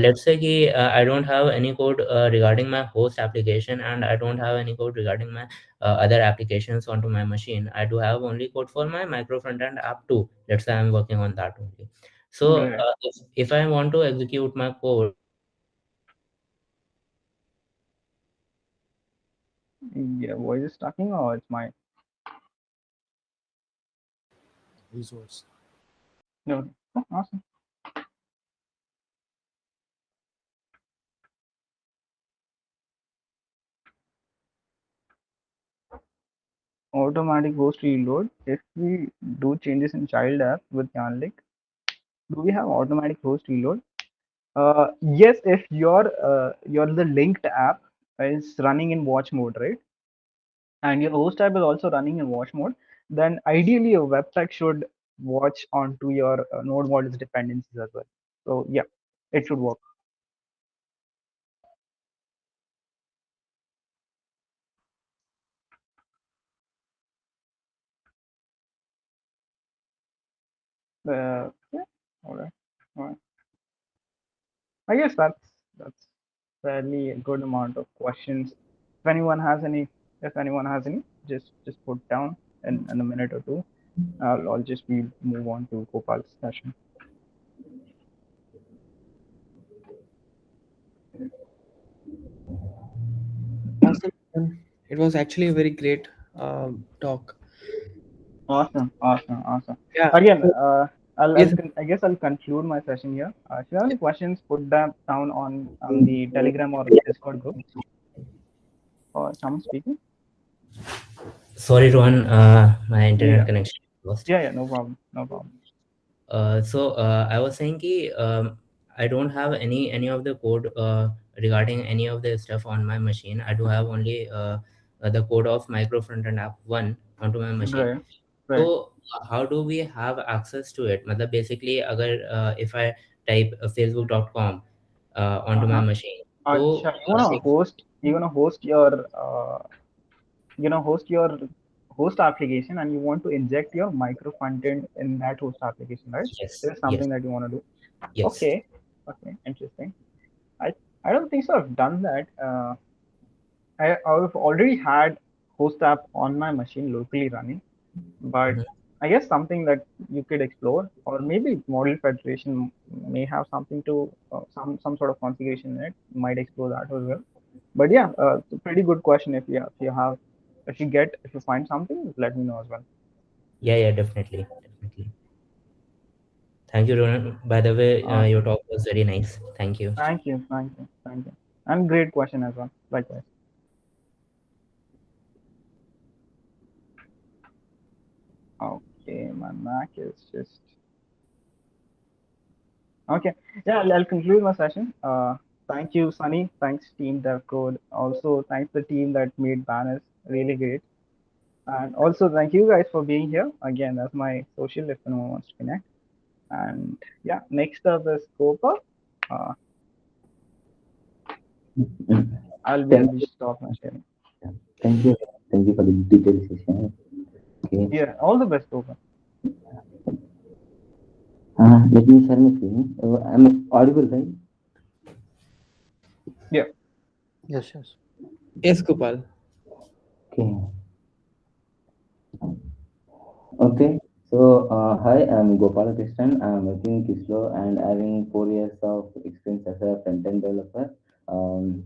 Let's say कि, I don't have any code regarding my host application, and I don't have any code regarding my other applications onto my machine. I do have only code for my micro frontend app too. Let's say I'm working on that only. So Right. if I want to execute my code, Yeah, voice is talking or it's my resource. no. Oh, awesome. Automatic host reload. If we do changes in child app with Yanlik, do we have automatic host reload? Yes, if your the linked app is running in watch mode, right? And your host app is also running in watch mode, then ideally your website should watch onto your node modules dependencies as well. So yeah, it should work. Yeah, all right. All right. I guess that's fairly a good amount of questions. If anyone has any, just put down in a minute or two. I'll just be move on to Gopal's session. Awesome. It was actually a very great talk. Awesome, awesome, awesome. Yeah. Again, So, yes. I guess I'll conclude my session here. If you have any questions, put them down on the Telegram or Discord group. Or someone speaking? sorry, Rohan, my internet Yeah, connection lost. yeah, yeah. No problem, no problem. I was saying कि, I don't have any of the code regarding any of the stuff on my machine. I do have only the code of micro frontend app 1 onto my machine. Right, right. So how do we have access to it? मतलब basically अगर if I type facebook.com onto my Uh-huh. machine, Acha, तो you wanna host your host your host application and you want to inject your micro content in that host application, right? yes, This is yes, something that you want to do. yes. Okay, okay, interesting. I I don't think so. I've done that. I've already had host app on my machine locally running, but Mhm. I guess something that you could explore, or maybe Model Federation may have something to some sort of configuration in it. Might explore that as well. But yeah, it's a pretty good question. If you find something, let me know as well. Yeah, definitely, definitely. Thank you, Ronan. By the way, your Awesome. talk was very nice. Thank you. Thank you, thank you, thank you. And great question as well. Likewise. Okay, my Mac is just okay. Yeah, I'll conclude my session. Thank you, Sunny. Thanks, Team DevCode. Also, thanks the team that made banners. Really great. And also, thank you guys for being here. Again, that's my social if anyone wants to connect. And yeah, next up is Copa. Uh, I'll Thank be you. stop my sharing. Thank you. Thank you for the detailed session. Okay. Yeah, all the best, Copa. Let me share my screen. I'm audible, right? Yeah. Yes, yes. Yes, Gopal. Okay. Okay. Hi, I'm Gopalakrishnan. I'm working in Kislo and having 4 years of experience as a front-end developer. Um,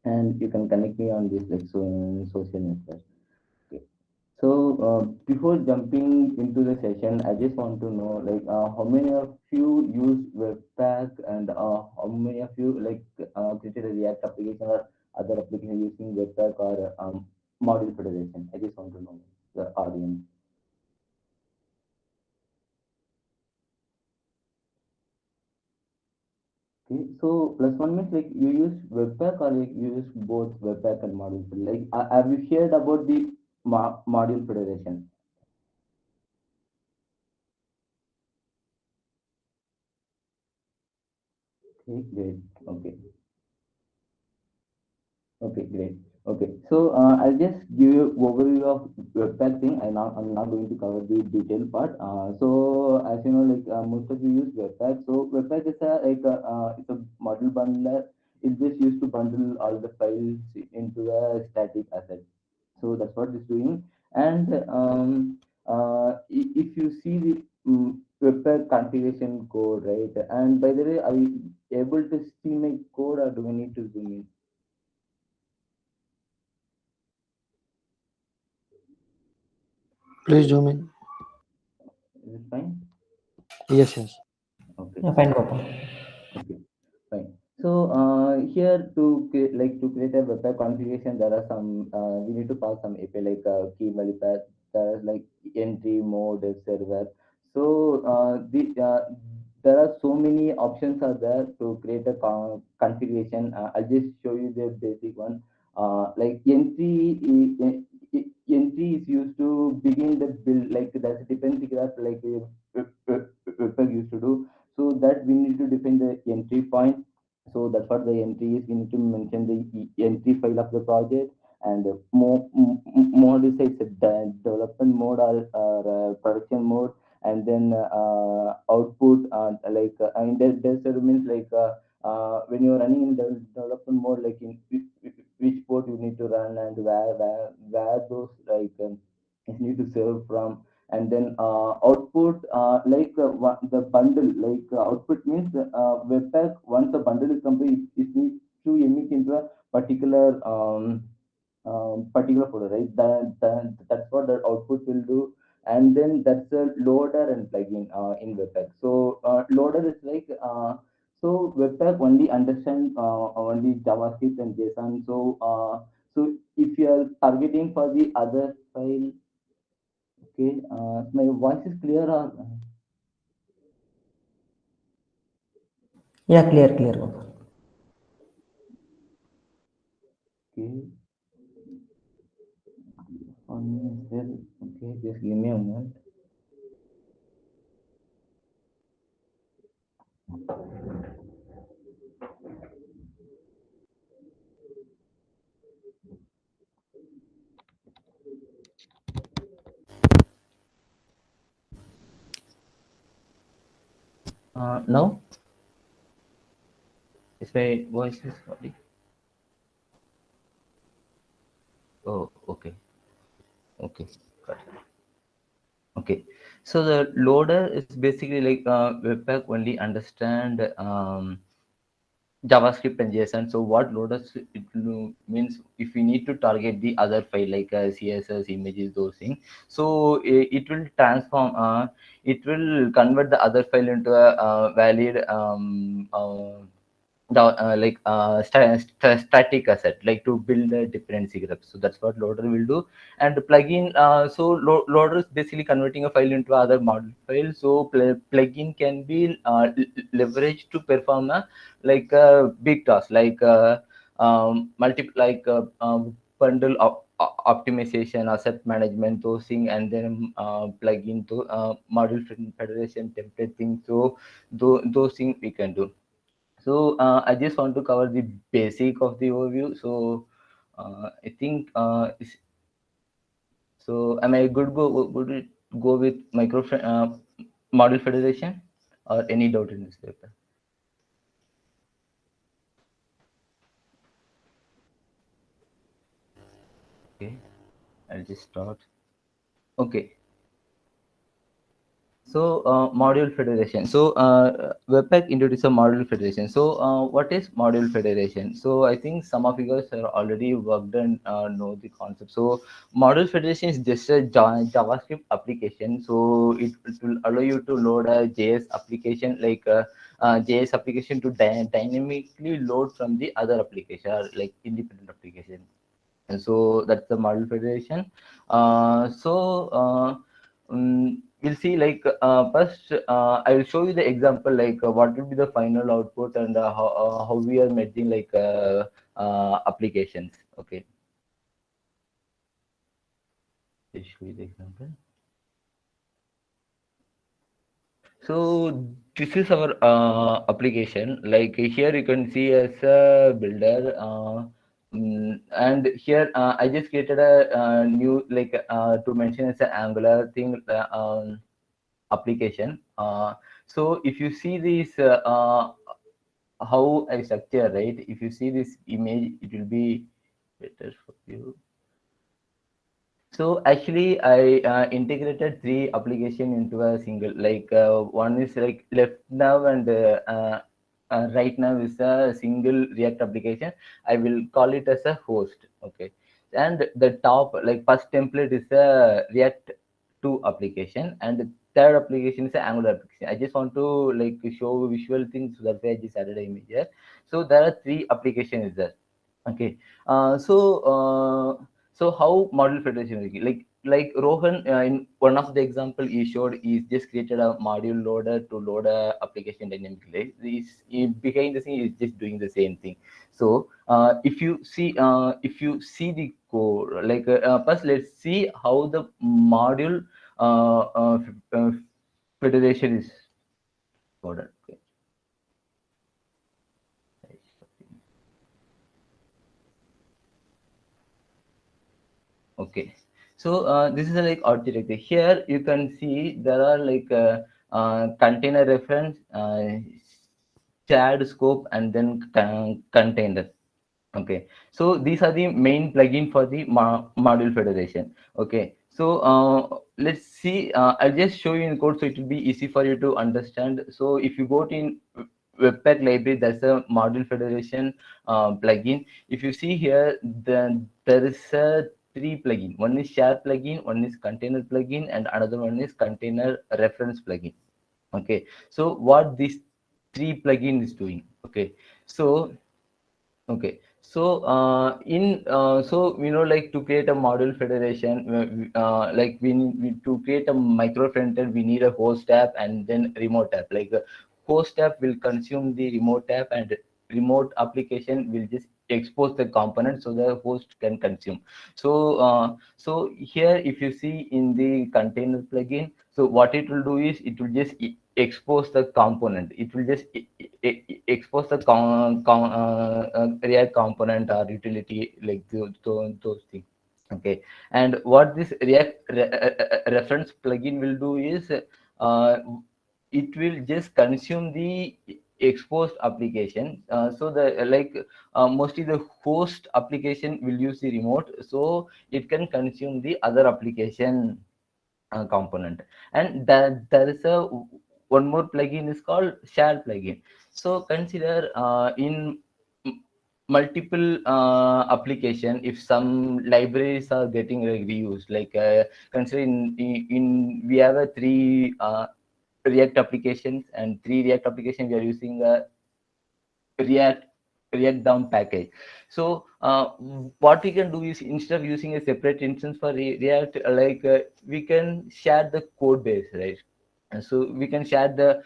and you can connect me on this like social network. Okay. Before jumping into the session, I just want to know like how many of you use Webpack and how many of you like created a React application or other application using Webpack or module federation. I just want to know the audience. Okay, so plus one means like you use Webpack or like you use both Webpack and module federation. Like have you shared about the module federation? Okay, great. Okay. Okay, great. Okay, so I'll just give you overview of Webpack thing. I'm not going to cover the detailed part. So as you know, like most of you use Webpack. So Webpack is a it's a module bundler. It's just used to bundle all the files into a static asset. So that's what it's doing. And if you see the Webpack configuration code, right? And by the way, are you able to see my code, or do we need to zoom in? Please zoom in. Is it fine? Yes, yes. Okay. Yeah, fine, Gopal. Okay. Fine. So here to create a webpack configuration, there are some we need to pass some API like key path. There is like entry mode server. So there are so many options are there to create a configuration. I'll just show you the basic one. Like entry is used to begin the build. Like there's a dependency graph like webpack used to do, so that we need to define the entry point. So that's what the entry is. We need to mention the entry file of the project, and mode is it's a development mode or production mode, and then output and there means like when you're running in development mode, like in which port you need to run and where those you need to serve from. And then output the bundle output means webpack, once the bundle is complete, it needs to emit into a particular folder, right? That's what the output will do. And then that's a loader and plugin in webpack. So loader is so webpack only understand only JavaScript and JSON. So if you are targeting for the other file. Okay, my voice is clear or Yeah, clear, clear, Gopal. okay? On is there? Okay, just give me a moment. Now is my voice is sorry. Oh, okay, okay, got it. Okay. So the loader is basically like Webpack only understand JavaScript and JSON. So what loaders it means, if we need to target the other file like CSS, images, those things. So it will transform. It will convert the other file into a valid static asset, like to build a dependency graph. So that's what loader will do. And the plugin, loader is basically converting a file into other module file. So plugin can be leveraged to perform a big task like bundle optimization, asset management, those things, and then plug into module federation template thing. So those things we can do. So I just want to cover the basic of the overview. So I think so. Am I good? Would it go with model federation, or any doubt in this paper? Okay, I'll just start. Okay. So, module federation. So, Webpack introduced a module federation. So, what is module federation? So, I think some of you guys are already worked and know the concept. So, module federation is just a JavaScript application. So, it will allow you to load a JS application, like JS application to dynamically load from the other application, or like independent application. And so that's the model federation. We'll see, like first I will show you the example, like what will be the final output, and how we are merging like applications. Okay, I'll show you the example. So this is our application. Like here you can see as a builder, and here I just created a new, like to mention as an Angular thing application. So if you see this, how I structure, right? If you see this image, it will be better for you. So actually, I integrated three application into a single. Like one is like left now, and right now is a single React application. I will call it as a host. Okay, and the top, like first template is a React 2 application, and the third application is an Angular application. I just want to like show visual things, so that's why I just added an image here. So there are three applications there. Okay, so how module federation is, like Rohan in one of the example he showed, is just created a module loader to load a application dynamically. Behind the scene is just doing the same thing. So if you see the code, like first let's see how the module uh, uh, federation is coded. Okay. Okay, so this is a like architecture. Here you can see there are like container reference, shared scope, and then container. Okay, so these are the main plugin for the module federation. Okay, so let's see. I'll just show you in code, so it will be easy for you to understand. So if you go to in Webpack library, there's a module federation plugin. If you see here, then there is a three plugin. One is share plugin, one is container plugin, and another one is container reference plugin. Okay, so what these three plugin is doing? Okay, so okay, so so like to create a model federation, like to create a micro frontend, we need a host app and then remote app. Like host app will consume the remote app, and remote application will just expose the component so the host can consume. So so here if you see in the container plugin, so what it will do is it will just expose the component. It will just expose the React component or utility, like those things. Okay, and what this React reference plugin will do is uh, it will just consume the exposed application. So the like mostly the host application will use the remote, so it can consume the other application component. And there is a one more plugin is called share plugin. So consider in multiple application, if some libraries are getting reused, like consider we have a three React applications, and three React applications we are using React React down package. So what we can do is, instead of using a separate instance for React, like we can share the code base, right? And so we can share the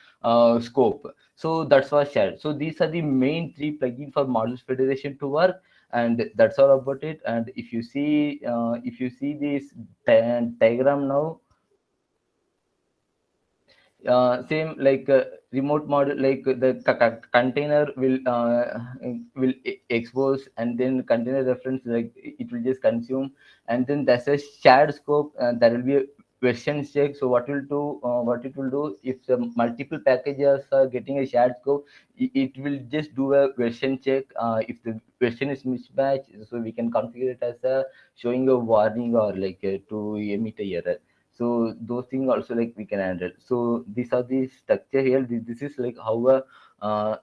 scope. So that's what shared. So these are the main three plugins for modules federation to work, and that's all about it. And if you see this diagram now, same like remote model, like the container will expose, and then container reference, like it will just consume, and then there's a shared scope, there will be a version check. So what it will do, if the multiple packages are getting a shared scope, it will just do a version check. If the version is mismatched, so we can configure it as a showing a warning, or like to emit a error. So those things also like we can handle. So these are the structure here. This is like how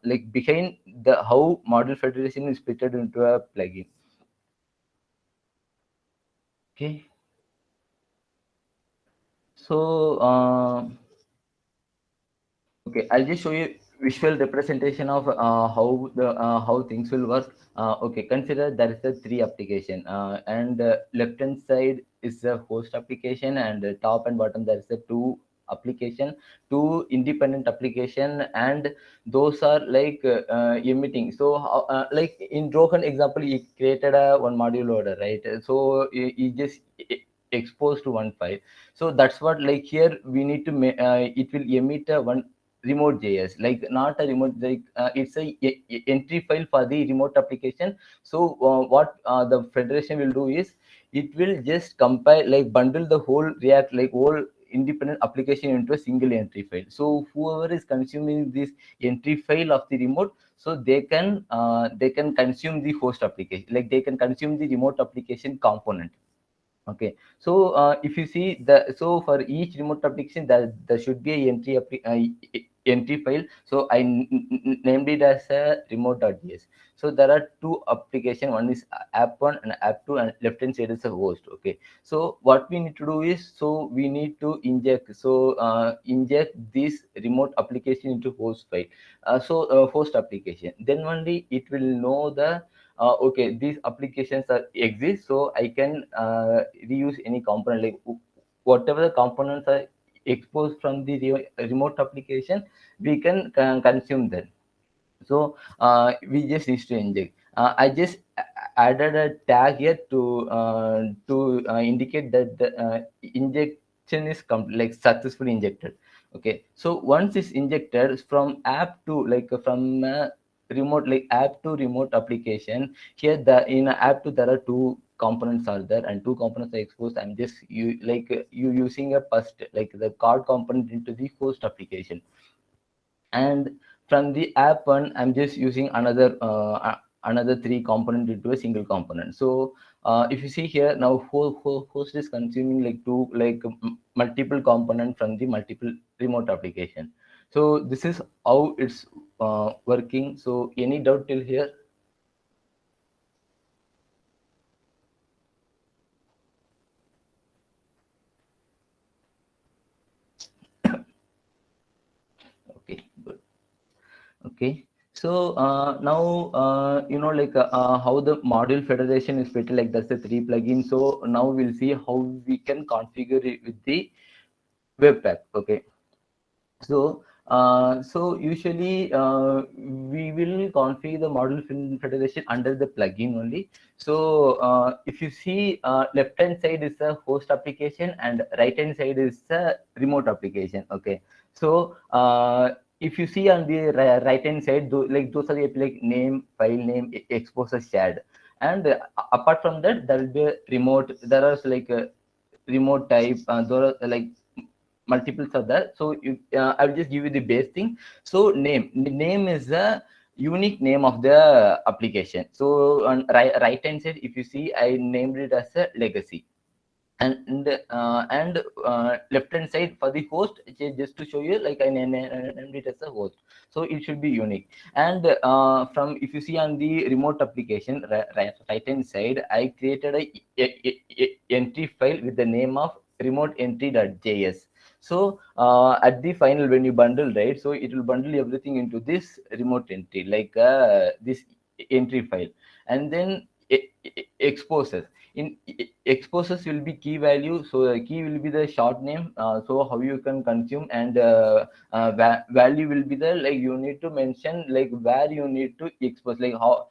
like behind the how model federation is splitted into a plugin. Okay. So okay, I'll just show you visual representation of how things will work. Okay, consider there is a three application, and left hand side is a host application, and top and bottom there is a two application, two independent application, and those are like emitting. So like in Rohan example, he created a one module loader, right? So he just exposed to one file. So that's what like here we need to it will emit a one remote JS, like not a remote, like it's a entry file for the remote application. So what the federation will do is it will just compile, like bundle the whole React, like whole independent application into a single entry file. So whoever is consuming this entry file of the remote, so they can consume the host application, like they can consume the remote application component. Okay, so if you see the, so for each remote application there should be a entry file. So I named it as a remote.js. So there are two application, one is app1 and app2, and left hand side is a host. Okay, so what we need to do is, so we need to inject, so inject this remote application into host file, host application, then only it will know the okay, these applications are exist, so I can reuse any component, like whatever the components are exposed from the remote application, we can consume them. So we just need to inject. I just added a tag here to indicate that the injection is like successfully injected. Okay, so once it's injected from app to, like from remote, like app to remote application, here the in app to there are two components are there, and two components are exposed. I'm just you using a first, like the card component into the host application, and from the app one I'm just using another three component into a single component. So if you see here now, host is consuming like two, like multiple component from the multiple remote application. So this is how it's working. So any doubt till here? Okay, good. Okay, so now like how the module federation is fit, like that's the three plugins. So now we'll see how we can configure it with the webpack. Okay, so so usually we will configure the module federation under the plugin only. So if you see, left hand side is a host application and right hand side is a remote application. Okay, so if you see on the right hand side, like those are the like name, file name, exposure, shared, and apart from that there will be a remote, there are like a remote type, there are like multiples are there. So I'll just give you the base thing. So name is the unique name of the application. So on right hand side, if you see, I named it as a legacy, and left hand side for the host, just to show you, like I named it as a host, so it should be unique. And from, if you see on the remote application right hand side, I created a entry file with the name of remote entry.js. So at the final, when you bundle, right, so it will bundle everything into this remote entry, like this entry file, and then exposes. In exposes will be key value, so the key will be the short name, so how you can consume, and value will be the, like you need to mention like where you need to expose, like how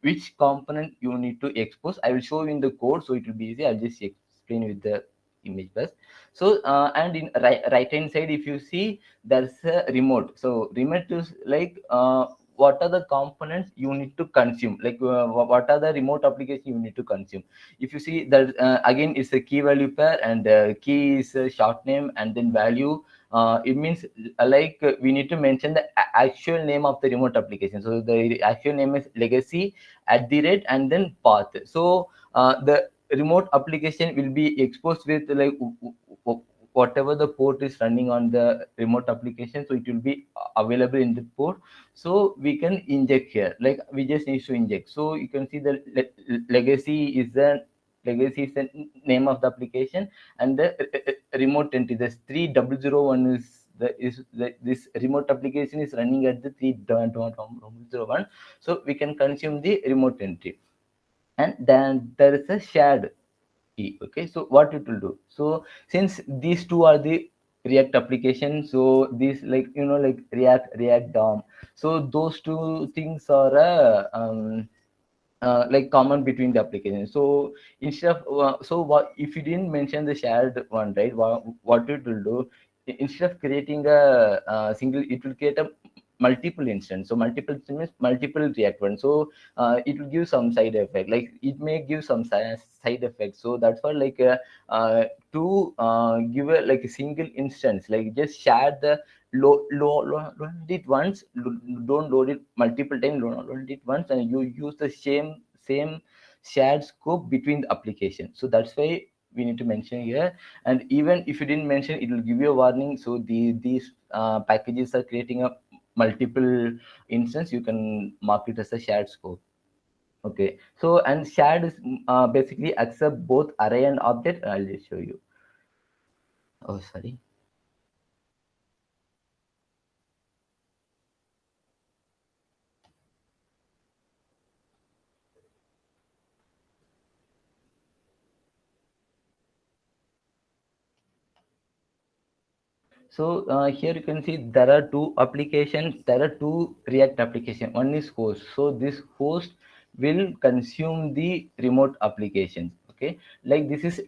which component you need to expose. I will show you in the code, so it will be easy. I'll just explain with the image first. So and in right hand side, if you see, there's a remote. So remote is like what are the components you need to consume, like what are the remote application you need to consume. If you see that, again, it's a key value pair, and key is a short name, and then value, it means like we need to mention the actual name of the remote application. So the actual name is legacy @ and then path. So the remote application will be exposed with like whatever the port is running on the remote application, so it will be available in the port. So we can inject here, like we just need to inject. So you can see the legacy is the name of the application, and the remote entity, this 3001 this remote application is running at the 3001. So we can consume the remote entry, and then there is a shared key. Okay, so what it will do, so since these two are the React application, so these, like, like React DOM, so those two things are like common between the applications. So instead of so what if you didn't mention the shared one, right? What it will do, instead of creating a, single, it will create a multiple instance. So multiple means multiple React ones. So it will give some side effect, like it may give some side effects. So that's why, like, to give a, like, a single instance, like just share the load it once, don't load it multiple times, load it once, and you use the same shared scope between the application. So that's why we need to mention here. And even if you didn't mention, it will give you a warning. So these packages are creating a multiple instance, you can mark it as a shared scope. Okay, so and shared is basically accept both array and object. I'll just show you. Oh, sorry. So here you can see there are two applications, there are two React application. One is host. So this host will consume the remote applications. Okay, like this is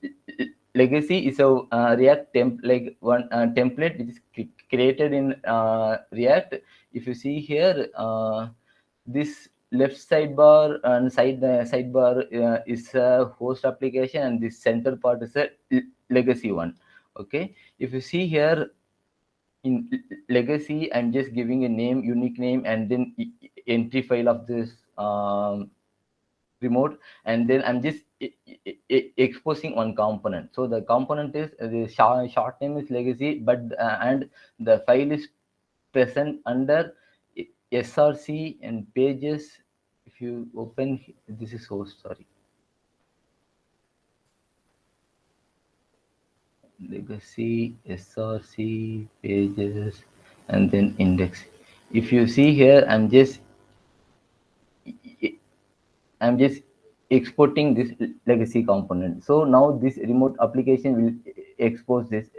legacy is a React like one template which is created in React. If you see here, this left sidebar and sidebar is a host application, and this center part is a legacy one. Okay, if you see here, in legacy, I'm just giving a name, unique name, and then entry file of this remote, and then I'm just exposing one component. So the component is the short name is legacy, but and the file is present under src and pages. If you open, this is host, sorry, legacy, src, pages, and then index. If you see here, I'm just exporting this legacy component. So now this remote application will expose this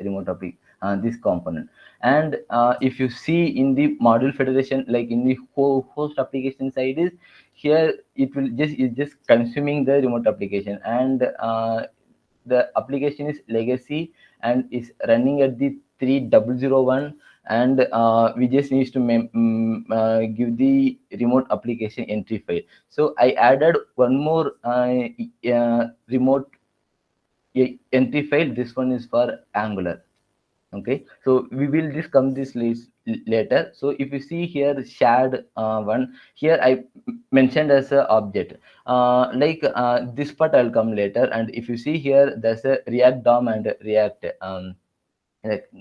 this component. And if you see in the module federation, like in the host application side, is here it will just consuming the remote application, and the application is legacy and is running at the 3001, and we just need to give the remote application entry file. So I added one more remote entry file. This one is for Angular. Okay, so we will just come this list later. So if you see here, shared one, here I mentioned as a object, like this part I'll come later. And if you see here, there's a React DOM and React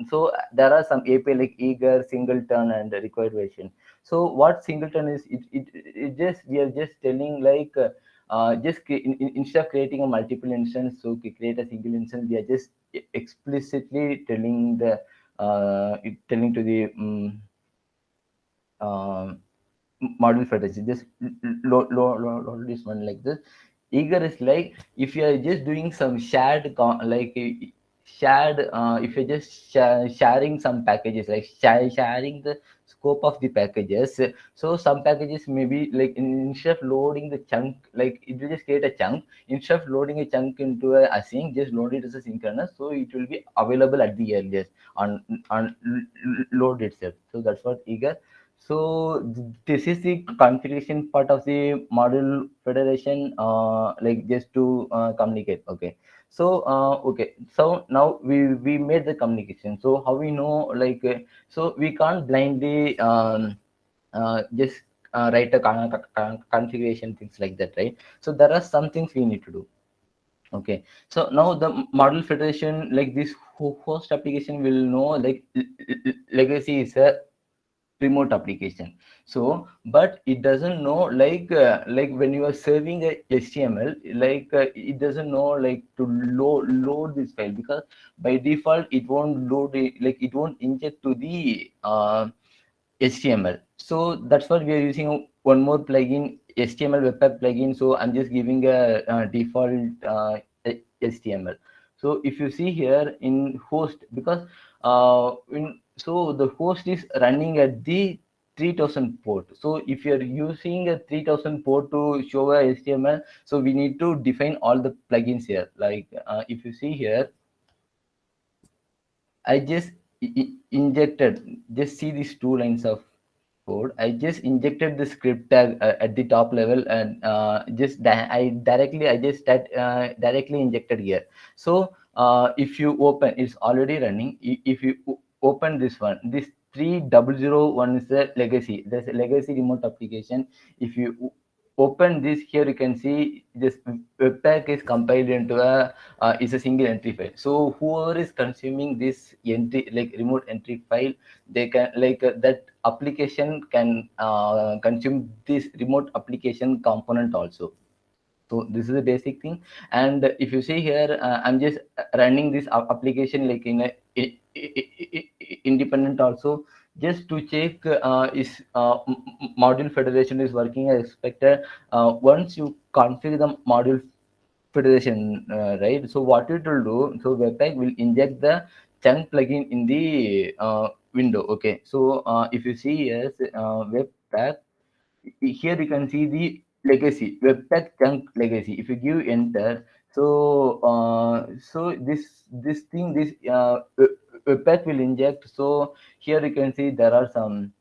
so there are some API like eager, singleton, and required version. So what singleton is, it just, we are just telling, like instead of creating a multiple instance, so we create a single instance, we are just explicitly telling the telling to the module federation, just load this one like this. Eager is like if you are just doing some shared shared if you're just sharing some packages, like sharing the scope of the packages. So some packages maybe like instead of loading the chunk, like it will just create a chunk. Instead of loading a chunk into a async, just load it as a synchronous, so it will be available at the earliest on load itself. So that's what eager. So this is the configuration part of the module federation, like just to communicate. Okay, so okay, so now we made the communication. So how we know, like so we can't blindly just write a configuration, things like that, right? So there are some things we need to do. Okay, so now the model federation, like this host application will know like legacy is a remote application. So but it doesn't know like when you are serving a HTML, it doesn't know like to load this file, because by default it won't load it, like it won't inject to the HTML. So that's what we are using one more plugin, HTML Webpack plugin. So I'm just giving a, default HTML. So if you see here in host, because so the host is running at the 3000 port. So if you're using a 3000 port to show a HTML, so we need to define all the plugins here. Like if you see here, I just injected, just see these two lines of code. I just injected the script tag at the top level, and I just directly injected here. So if you open, it's already running. If you open this one, this 3001 is the legacy. There's a legacy remote application. If you open this here, you can see this webpack is compiled into a is a single entry file. So whoever is consuming this entry, like remote entry file, they can that application can consume this remote application component also. So this is a basic thing. And if you see here, I'm just running this application like in a independent also, just to check is module federation is working as expected. Once you configure the module federation, right, so what it will do, so Webpack will inject the chunk plugin in the window. Okay, so if you see yes, Webpack, here you can see the legacy, Webpack chunk legacy. If you give enter, so this thing, this Webpack will inject. So here you can see there are some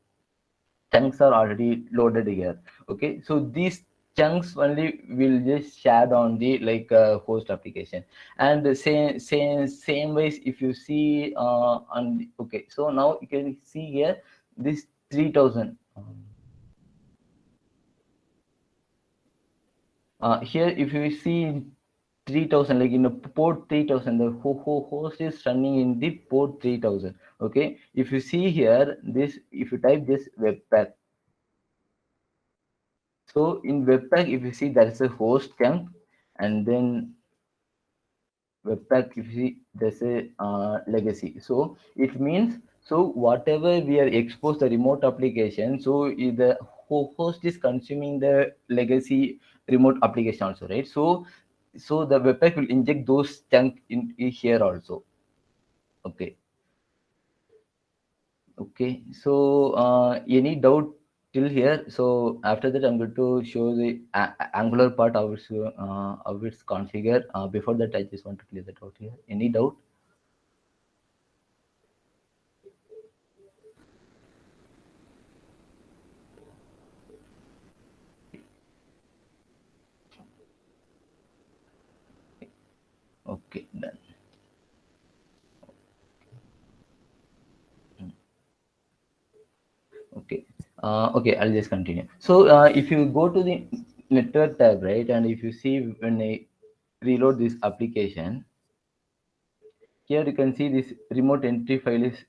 chunks are already loaded here. Okay, so these chunks only will just shared on the host application. And the same ways, if you see on the, okay, so now you can see here this 3000. Here if you see 3000, like in the port 3000, the host is running in the port 3000. Okay, if you see here this, if you type this Webpack, so in Webpack, if you see there is a host chunk, and then Webpack, if you see there's a legacy. So it means, so whatever we are exposed the remote application, so the host is consuming the legacy remote application also, right? So the Webpack will inject those chunk in here also. Okay. Okay, so any doubt till here? So after that, I'm going to show the Angular part, how it's configured. Before that, I just want to clear that out here. Any doubt? Okay, done. Okay, okay, I'll just continue. So if you go to the network tab, right, and if you see when I reload this application, here you can see this remote entry file is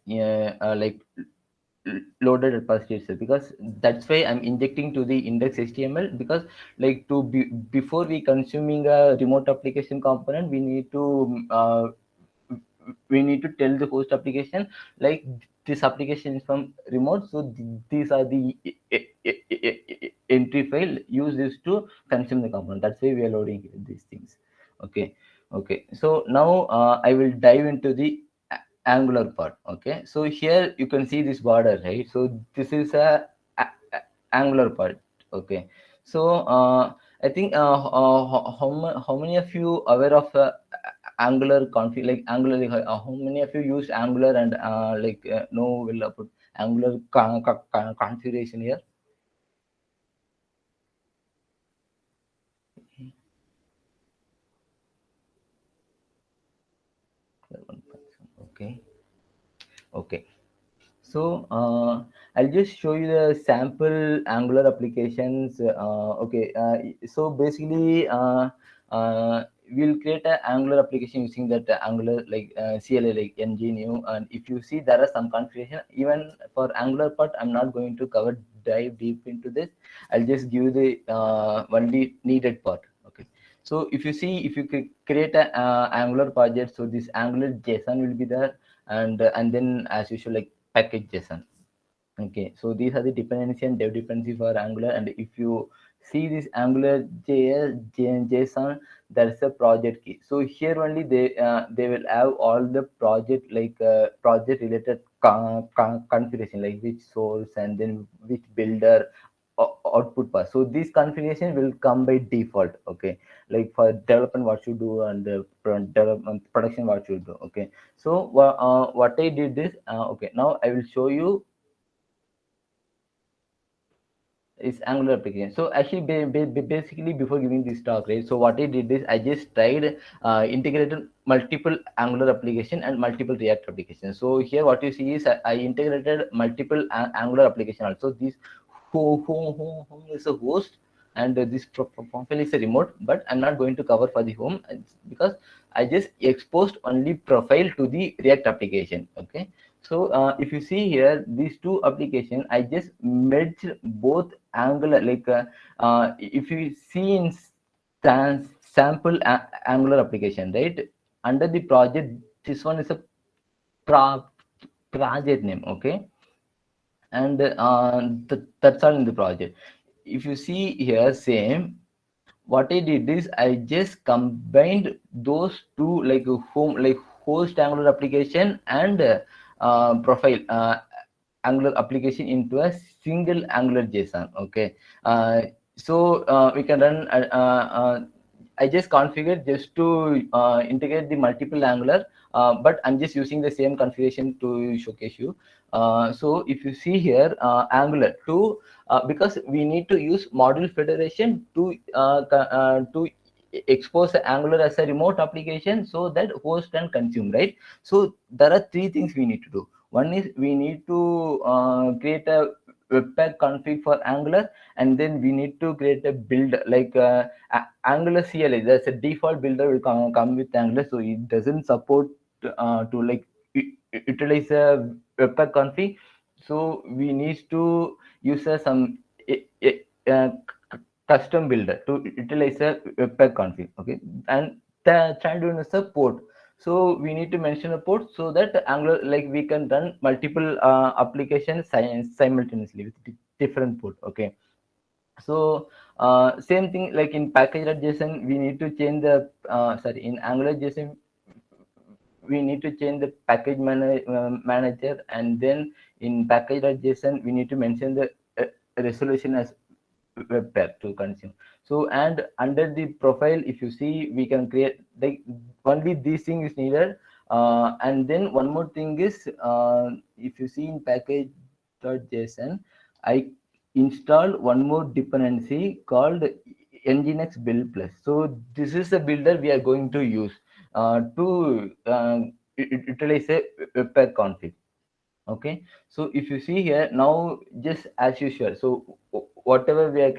loaded repository itself, because that's why I'm injecting to the index HTML, because like to be before we consuming a remote application component, we need to tell the host application like this application is from remote, so these are the entry file, use this to consume the component. That's why we are loading these things. Okay, okay, so now I will dive into the Angular part. Okay, so here you can see this border, right? So this is Angular part. Okay, so I think how many of you aware of Angular config, like Angular, how many of you use Angular and know will about Angular configuration here? Okay, okay. So I'll just show you the sample Angular applications. Okay, so basically we'll create an Angular application using that Angular like CLA like ng new. And if you see there are some configuration even for Angular part, I'm not going to dive deep into this. I'll just give the only needed part. Okay. So if you see, if you create an Angular project, so this Angular JSON will be there, and then as usual like package JSON. Okay, so these are the dependency and dev dependency for Angular. And if you see this Angular JSON, there's a project key. So here only they will have all the project like project related configuration, like which source and then which builder output path. So this configuration will come by default. Okay, like for development what you do, and development production what you do. Okay, so what I did is okay, now I will show you is Angular application. So actually basically before giving this talk, right, so what I did is I just tried integrated multiple Angular application and multiple React applications. So here what you see is I integrated multiple Angular application also. This home is a host, and this profile is a remote, but I'm not going to cover for the home because I just exposed only profile to the React application. Okay, so if you see here, these two applications, I just merged both Angular. Like if you see in sample Angular application, right? Under the project, this one is a project name. Okay, and that's all in the project. If you see here, same. What I did is I just combined those two, like home, like host Angular application and profile Angular application into a single Angular JSON. Okay, so we can run. I just configured just to integrate the multiple Angular, but I'm just using the same configuration to showcase you. So if you see here, Angular 2, because we need to use module federation to expose Angular as a remote application so that host and consume, right? So there are three things we need to do. One is we need to create a webpack config for Angular, and then we need to create a build like Angular CLI. There's a default builder will come with Angular, so it doesn't support to like utilize a webpack config. So we need to use some custom builder to utilize a webpack config. Okay, and the child is a port. So we need to mention a port so that Angular, like we can run multiple applications simultaneously with different port. Okay, so same thing like in package.json, we need to change the sorry, in Angular.json we need to change the package manager, and then in package.json we need to mention the resolution as webpack to consume. So and under the profile, if you see, we can create like only these things is needed. And then one more thing is if you see in package.json, I installed one more dependency called nginx build plus. So this is the builder we are going to use to utilize a webpack config. Okay, so if you see here now, just as usual, so whatever we are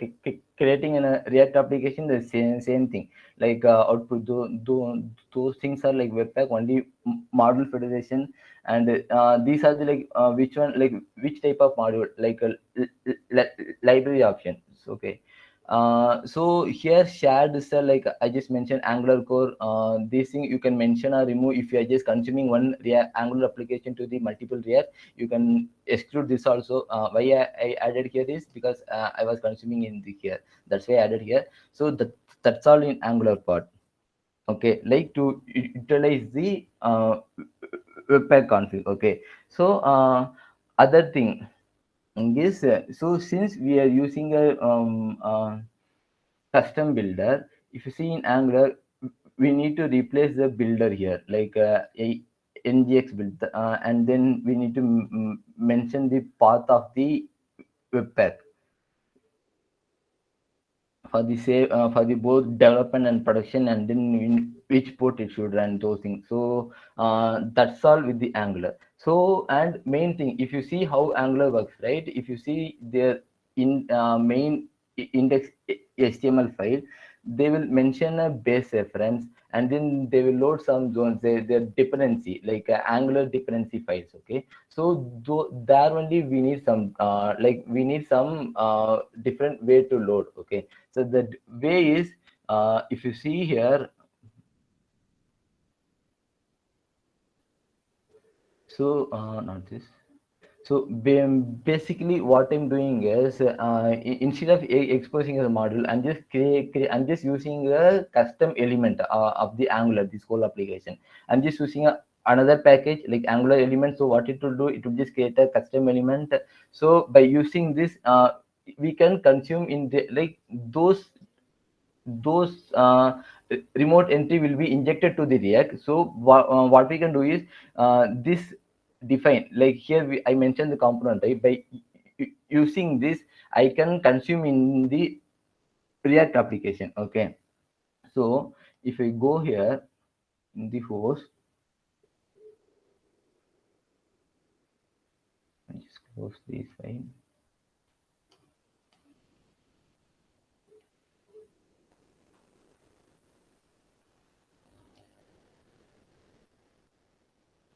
creating in a React application, the same thing, like output those things are like webpack only, module federation, and these are the like which one, like which type of module, like a library options. Okay, so here shared is like I just mentioned Angular core. This thing you can mention or remove if you are just consuming one React Angular application to the multiple React. You can exclude this also. Why I added here is because I was consuming in the here. That's why I added here. So that's all in Angular part. Okay, like to utilize the webpack config. Okay, so other thing is so since we are using a custom builder, if you see in Angular, we need to replace the builder here, like a ngx build, and then we need to mention the path of the webpack for the save for the both development and production, and then in which port it should run, those things. So that's all with the Angular. So and main thing, if you see how Angular works, right, if you see their in main index HTML file, they will mention a base reference, and then they will load some zones, their dependency, like Angular dependency files. Okay, so there only we need some different way to load. Okay, so the way is, if you see here, so not this. So basically, what I'm doing is, instead of exposing a module, I'm just using a custom element of the Angular, this whole application. I'm just using another package like Angular element. So what it will do, it will just create a custom element. So by using this, we can consume in the, like those remote entry will be injected to the React. So what we can do is, this define, like here I mentioned the component, right? By using this, I can consume in the React application. Okay, so if I go here in the host, I just close this file.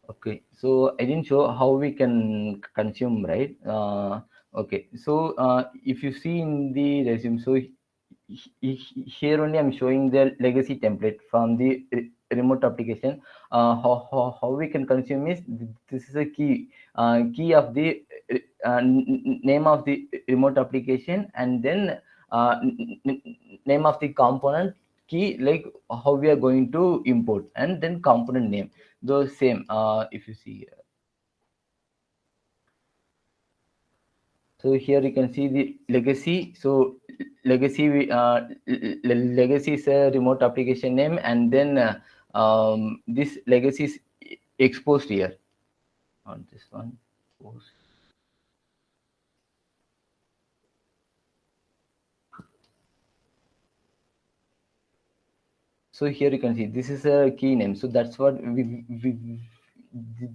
Okay, so I didn't show how we can consume, right? Okay, so if you see in the resume, so here only I'm showing the legacy template from the remote application. How we can consume is, this is a key of the name of the remote application, and then name of the component key, like how we are going to import, and then component name, those same. If you see here, so here you can see the legacy. So legacy is a remote application name, and then this legacy is exposed here on this one. So here you can see this is a key name. So that's what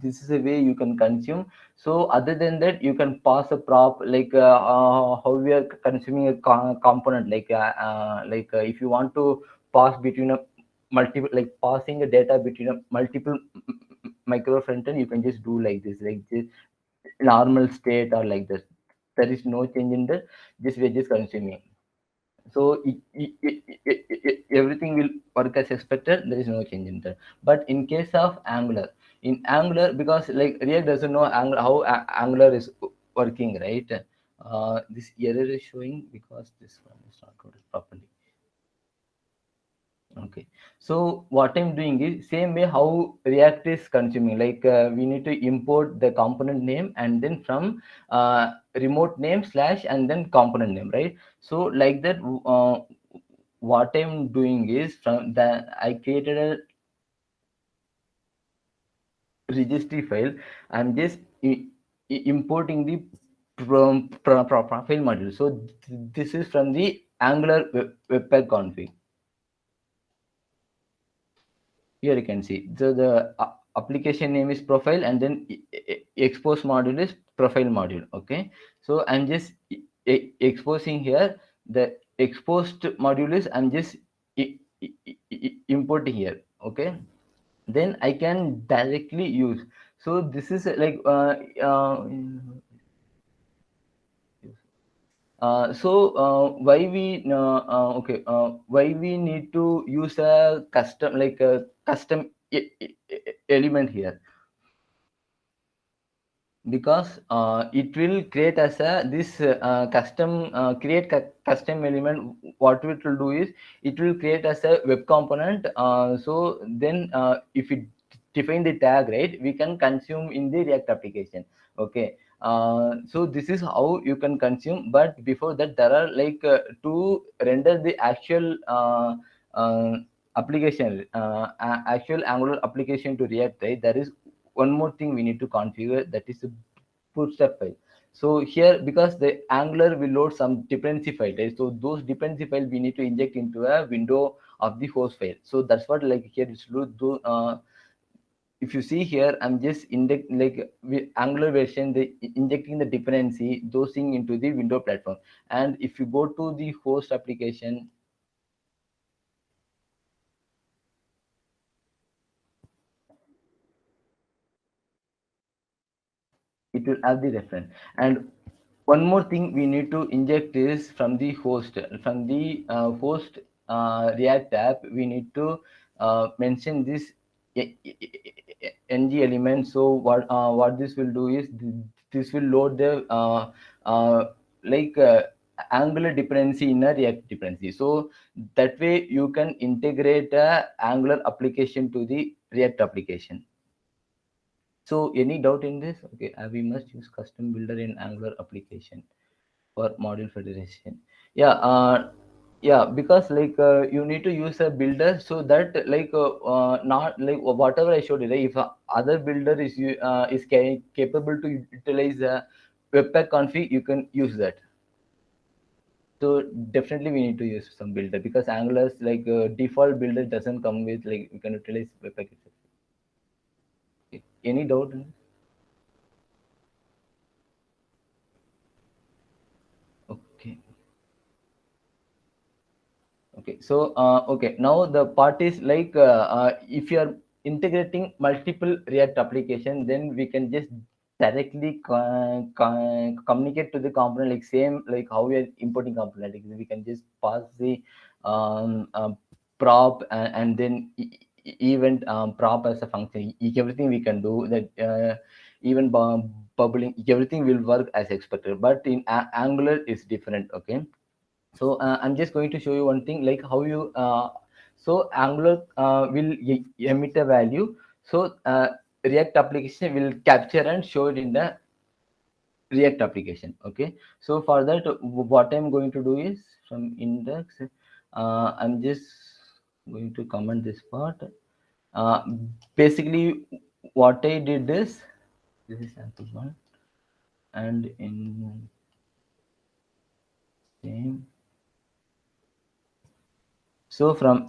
this is a way you can consume. So other than that, you can pass a prop, like how we are consuming a component, like if you want to pass between a multiple, like passing a data between a multiple micro frontend, you can just do like this normal state, or like this. There is no change in that. Just we're just consuming. So everything will work as expected. There is no change in that. But in case of Angular, in Angular, because like React doesn't know Angular, how Angular is working, right? This error is showing because this one is not coded properly. Okay, so what I'm doing is same way how React is consuming, like we need to import the component name, and then from remote name slash, and then component name, right? So like that, what I'm doing is, from that I created a registry file. I'm just importing the profile module. So this is from the Angular webpack config. Here you can see, so the application name is profile, and then expose module is profile module. Okay, so I'm just exposing here. The exposed module is, I'm just importing here. Okay, then I can directly use. So this is like why we need to use a custom, like a custom element here, because it will create as a this custom create custom element. What it will do is, it will create as a web component. So then if we define the tag, right, we can consume in the React application. Okay, so this is how you can consume. But before that, there are like to render the actual application, actual Angular application to React, right? There is one more thing we need to configure, that is the bootstrap file. So here, because the Angular will load some dependency file, right? So those dependency file we need to inject into a window of the host file. So that's what, like here is do. If you see here, I'm just inject, like with Angular version, the injecting the dependency, those thing into the window platform. And if you go to the host application, it will have the reference. And one more thing we need to inject is from the host, host React app. We need to mention this ng element. So what this will do is this will load the like Angular dependency in a React dependency. So that way you can integrate a Angular application to the React application. So any doubt in this? Okay, we must use custom builder in Angular application for module federation. Yeah, because like you need to use a builder, so that like not like whatever I showed you, right? If other builder is capable to utilize webpack config, you can use that. So definitely we need to use some builder, because Angular's like default builder doesn't come with like you can utilize webpack itself. Okay. Any doubt in this? Okay. Okay, so okay, now the part is like if you are integrating multiple React application, then we can just directly communicate to the component, like same like how we are importing component. Like we can just pass the prop and then event prop as a function. Everything we can do that. Even bubbling, everything will work as expected. But in Angular is different. Okay. So I'm just going to show you one thing, like how you so Angular will emit a value. So React application will capture and show it in the React application. Okay, so for that what I'm going to do is from index I'm just going to comment this part. uh, Basically what I did is, this is sample one, and in same. So from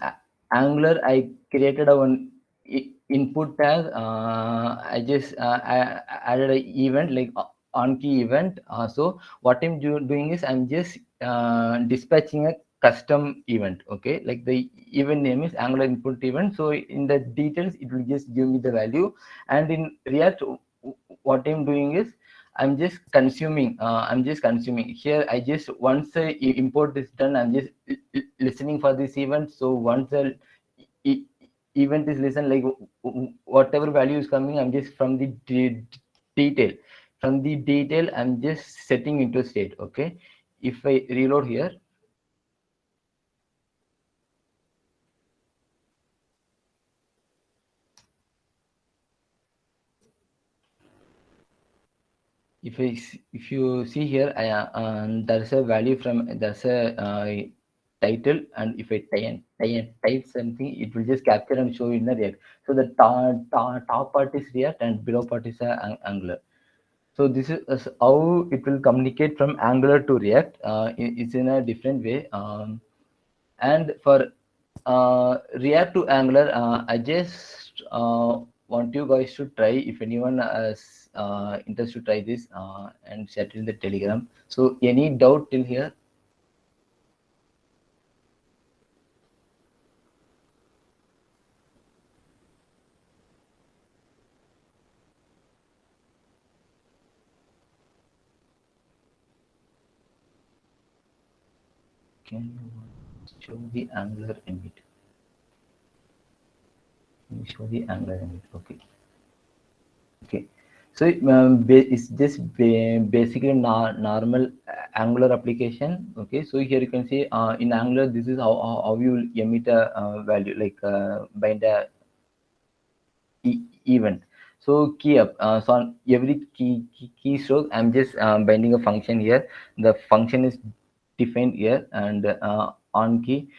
Angular, I created a one input tag. I just added an event like on key event. So what I'm doing is I'm just dispatching a custom event. Okay, like the event name is Angular input event. So in the details, it will just give me the value. And in React, what I'm doing is I'm just consuming. I'm just consuming here. I just once the import is done, I'm just listening for this event. So once the event is listened, like whatever value is coming, I'm just from the detail. From the detail, I'm just setting into state. Okay. If I reload here, if you see here, there's a value from, there's a title, and if I type something, it will just capture and show in the React. So the top part is React and below part is Angular. So this is how it will communicate from Angular to React. It's in a different way. And for React to Angular, I just want you guys to try, if anyone is interested to try this, and share it in the Telegram. So any doubt till here? Can you show the Angular emit? Can you show the Angular emit? Okay. Okay. So it's just basically normal Angular application. Okay. So here you can see in Angular, this is how you will emit a value, like bind a event. So key up. So on every keystroke, I'm just binding a function here. The function is defined here, and on key.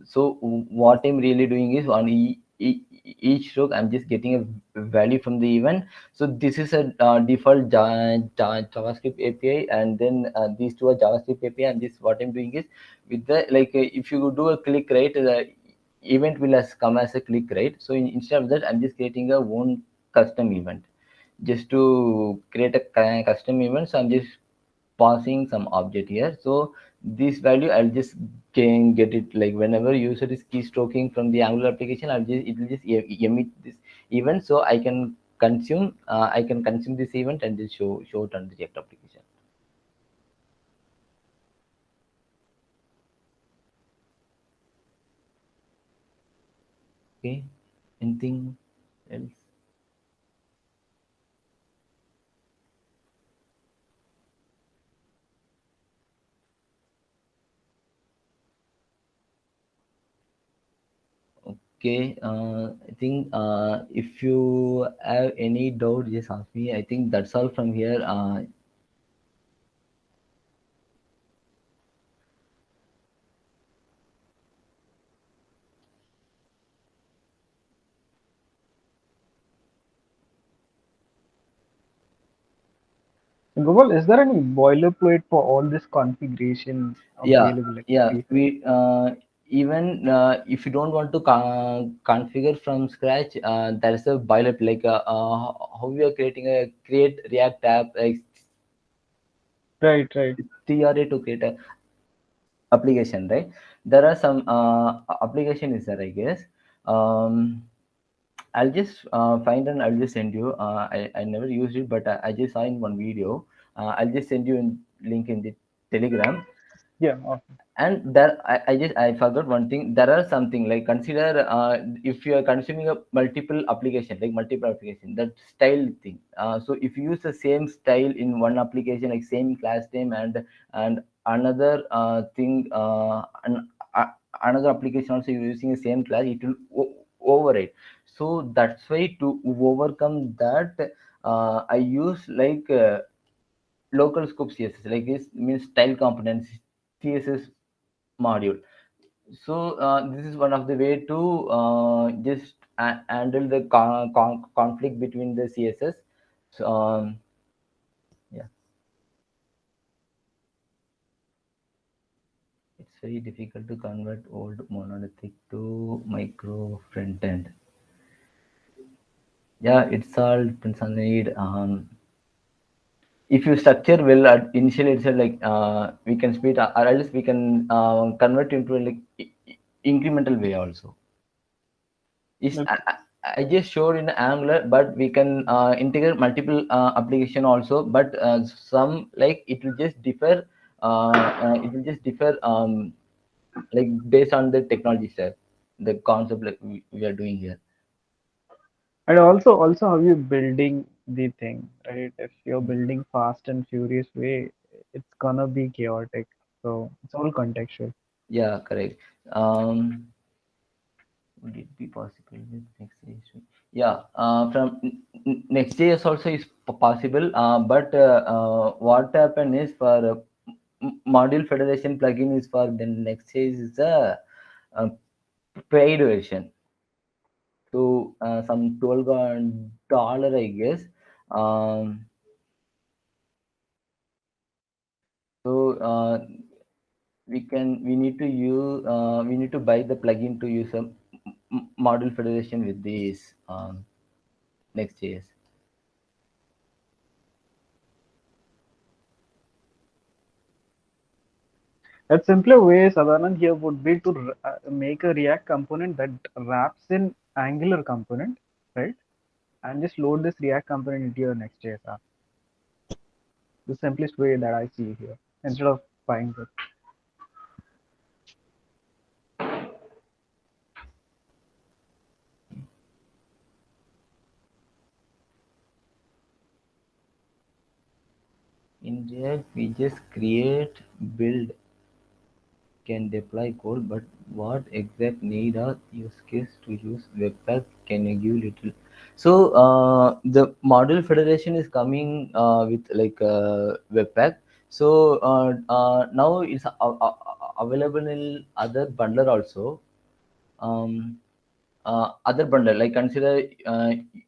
So what I'm really doing is on each stroke, I'm just getting a value from the event. So this is a default JavaScript API, and then these two are JavaScript API. And this, what I'm doing is, with the like if you do a click, right, the event will come as a click, right? So instead of that, I'm just creating a own custom event, just to create a custom event. So I'm just passing some object here. So this value, I'll just can get it, like whenever user is keystroking from the Angular application, it will just emit this event. So I can consume, I can consume this event and just show it on the React application. Okay, anything else? Okay, I think if you have any doubt, just ask me. I think that's all from here. Gopal, is there any boilerplate for all this configuration Yeah, available? Like yeah. preset? We even if you don't want to configure from scratch, there's a boilerplate like how we are creating a create React app like Right, right. TRA to create a application, right? There are some application is there, I guess. Um, I'll just find and I'll just send you. I never used it, but I just saw in one video. I'll just send you a link in the Telegram. Yeah, awesome. And there, I forgot one thing. There are something like consider if you are consuming a multiple application, that style thing. So if you use the same style in one application, like same class name and another thing, another application also you're using the same class, it will override. So that's why to overcome that, I use like local scope CSS. Like this means style components CSS module. So this is one of the way to just handle the conflict between the CSS. So yeah, it's very difficult to convert old monolithic to micro front end. Yeah, it's all depends on the need. If you structure well at initially itself, like we can speed or else we can convert into like incremental way also. Is Okay. I just showed in Angular, but we can integrate multiple application also. But some like it will just differ. It will just differ like based on the technology stack, the concept like we are doing here. And also how you building the thing, right? If you're building fast and furious way, it's gonna be chaotic. So it's all contextual. Yeah, correct. Would it be possible with Next.js? Yeah, from Next.js also is possible, but what happened is for module federation plugin is for the Next.js is a paid version. So some $12, I guess. Um, so we need to use we need to buy the plugin to use a module federation with this Next.js. A simpler way, Sadanand, here would be to make a React component that wraps in Angular component, right? And just load this React component into your Next.js app. The simplest way that I see here, instead of buying it. In React, we just create, build, can deploy code, but what exact need or use case to use Webpack? Can you give little? So the module federation is coming with like Webpack. So now it's available in other bundler also. Um, Other bundle like consider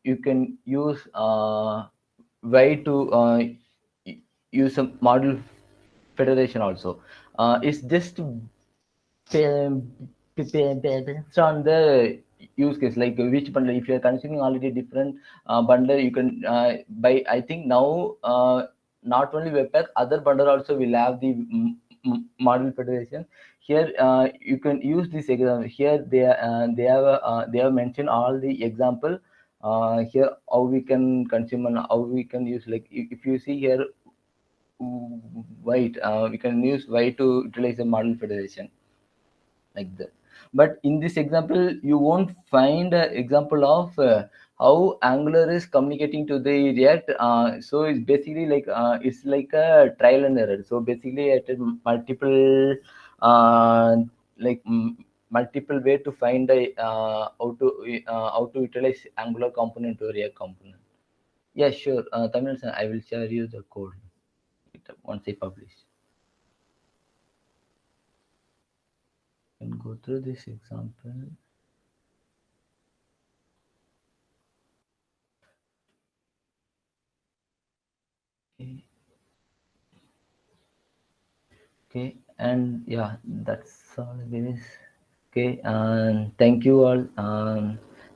you can use way to use a module federation also. It's just based on the use case, like which bundle. If you are consuming already different bundle, you can buy. I think now not only Webpack, other bundle also will have the module federation. Here you can use this example. Here they have mentioned all the example here how we can consume and how we can use, like if you see here white, we can use white to utilize the model federation like that. But in this example you won't find an example of how Angular is communicating to the React. So it's basically like it's like a trial and error. So basically at a multiple uh, like multiple way to find a how to utilize Angular component to React component. Yeah, sure. Tamil sir, I will share you the code once I publish. You can go through this example. Okay. Okay, and yeah, that's all it is. Okay, and thank you all,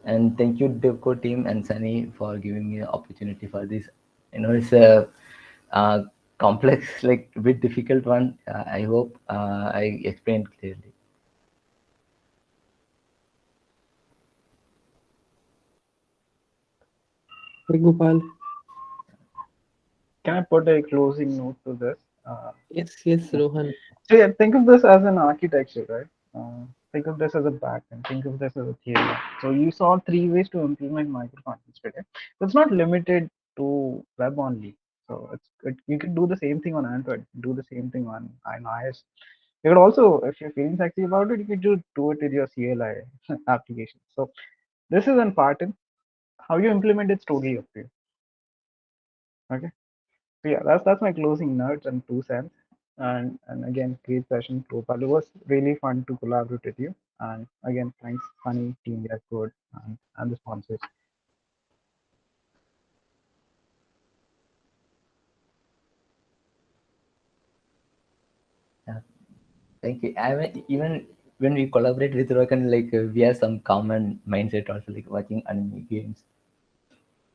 and thank you DevCode team and Sunny for giving me the opportunity for this. It's a complex, like a bit difficult one. I hope I explained clearly. Hey, Gopal. Can I put a closing note to this? Yes, Rohan. So yeah, think of this as an architecture, right? Think of this as a backend. Think of this as a theory. So you saw three ways to implement microfunctions today. It's not limited to web only. So you can do the same thing on Android. Do the same thing on iOS. You could also, if you're feeling sexy about it, you could do it with your CLI application. So this is in part in how you implement it's totally up to you. Okay. So yeah, that's my closing notes and 2 cents. And again, great session, Gopal. It was really fun to collaborate with you. And again, thanks, Funny Team DevKode and the sponsors. Yeah, thank you. Even when we collaborate with Rokan, like we have some common mindset also, like watching anime games.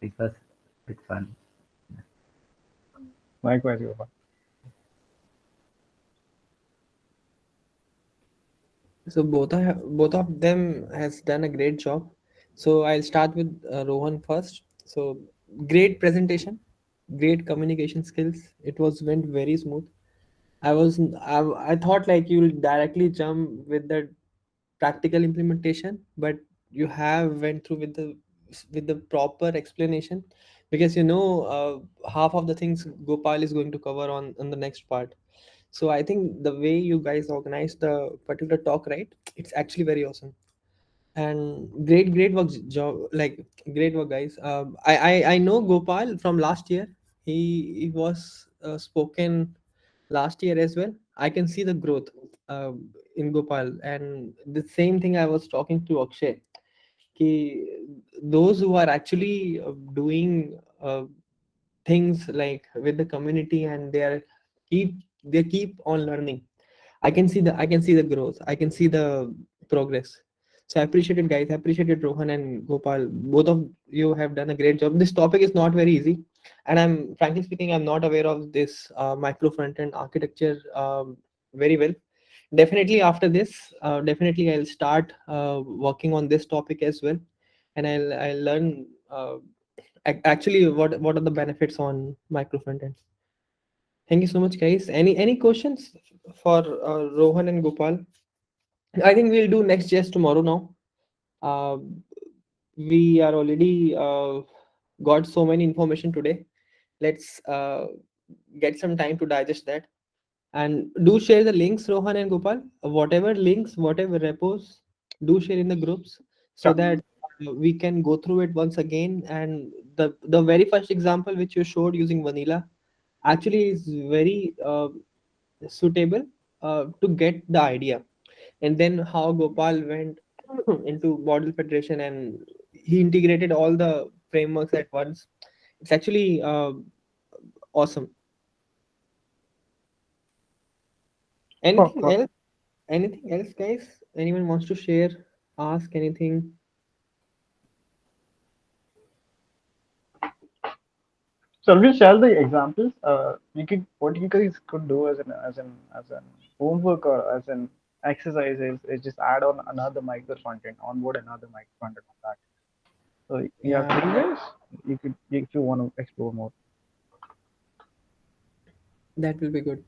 It was a bit fun. Likewise, Gopal. So both of them has done a great job. So I'll start with Rohan first. So great presentation, great communication skills. It was went very smooth. I thought like you'll directly jump with the practical implementation, but you have went through with the proper explanation, because half of the things Gopal is going to cover on the next part. So I think the way you guys organized the particular talk, right, it's actually very awesome. And great work, job, like great work, guys. I know Gopal from last year. He was spoken last year as well. I can see the growth in Gopal, and the same thing I was talking to Akshay. Ki those who are actually doing things like with the community, and they keep on learning. I can see the growth. I can see the progress. So I appreciate it, guys. I appreciate it, Rohan and Gopal. Both of you have done a great job. This topic is not very easy, and I'm frankly speaking, I'm not aware of this micro front end architecture very well. Definitely after this, definitely I'll start working on this topic as well, and I'll learn actually what are the benefits on micro front ends. Thank you so much, guys. Any questions for Rohan and Gopal? I think we'll do next just tomorrow now. Uh, we are already got so many information today. Let's get some time to digest that. And do share the links, Rohan and Gopal. Whatever links, whatever repos, do share in the groups so Sure. that we can go through it once again. And the very first example which you showed using vanilla actually is very suitable to get the idea. And then how Gopal went into model federation and he integrated all the frameworks at once. It's actually awesome. Anything Sure. else? Anything else, guys? Anyone wants to share? Ask anything? So we'll share the examples. What you guys could do as an homework or as an exercise is just add on another micro content, onboard another micro content on that. So you have Yeah, 3 ways. You could, if you want to explore more. that will be good.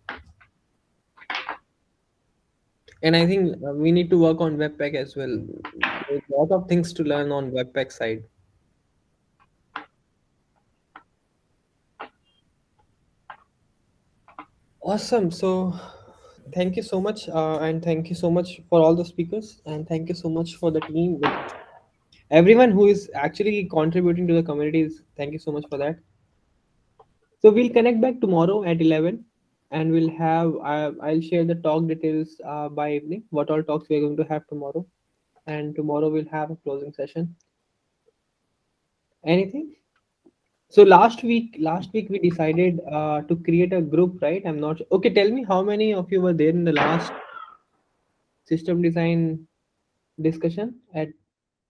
And I think we need to work on Webpack as well. There's a lot of things to learn on Webpack side. Awesome. So thank you so much, and thank you so much for all the speakers, and thank you so much for the team with everyone who is actually contributing to the communities. Thank you so much for that. So we'll connect back tomorrow at 11, and we'll have I'll share the talk details by evening. What all talks we're going to have tomorrow, and tomorrow we'll have a closing session. Anything? So last week we decided to create a group, right? I'm not okay. Tell me how many of you were there in the last system design discussion at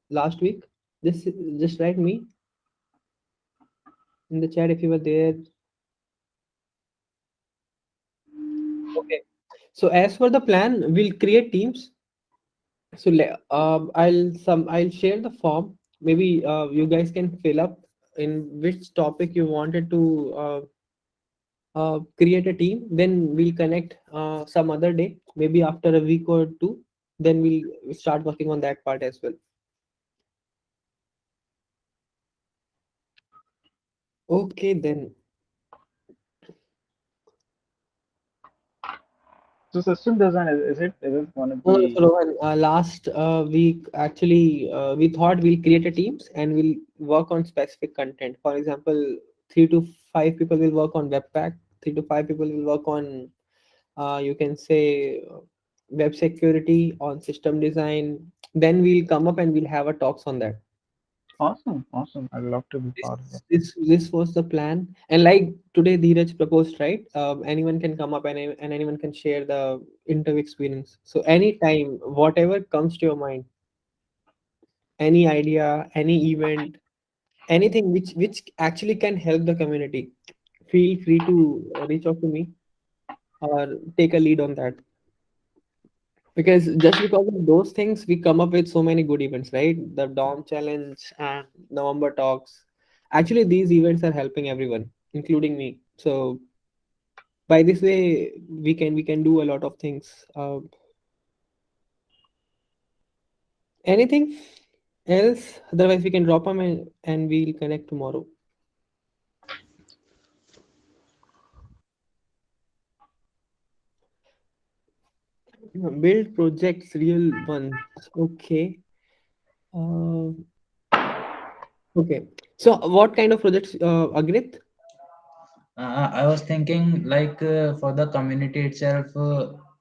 last week. Just write me in the chat if you were there. Okay. So as for the plan, we'll create teams. So I'll share the form. Maybe you guys can fill up in which topic you wanted to create a team. Then we'll connect some other day, maybe after a week or two. Then we'll start working on that part as well. Okay, then. So system design, is it going to No, be? so Rohan, last week actually we thought we'll create a teams and we'll work on specific content. For example, 3 to 5 people will work on Webpack. 3 to 5 people will work on you can say web security, on system design. Then we'll come up and we'll have a talks on that. Awesome, awesome. I'd love to be This part of that. this was the plan. And like today, Dheeraj proposed, right? Anyone can come up and anyone can share the interview experience. So anytime, whatever comes to your mind, any idea, any event, anything which actually can help the community, feel free to reach out to me or take a lead on that. Because just because of those things, we come up with so many good events, right? The Dom Challenge and November Talks. Actually, these events are helping everyone, including me. So by this way, we can do a lot of things. Anything else? Otherwise, we can drop them and we'll connect tomorrow. Build projects, real ones. Okay. Uh, okay. So, what kind of projects, Agrit? I was thinking like for the community itself,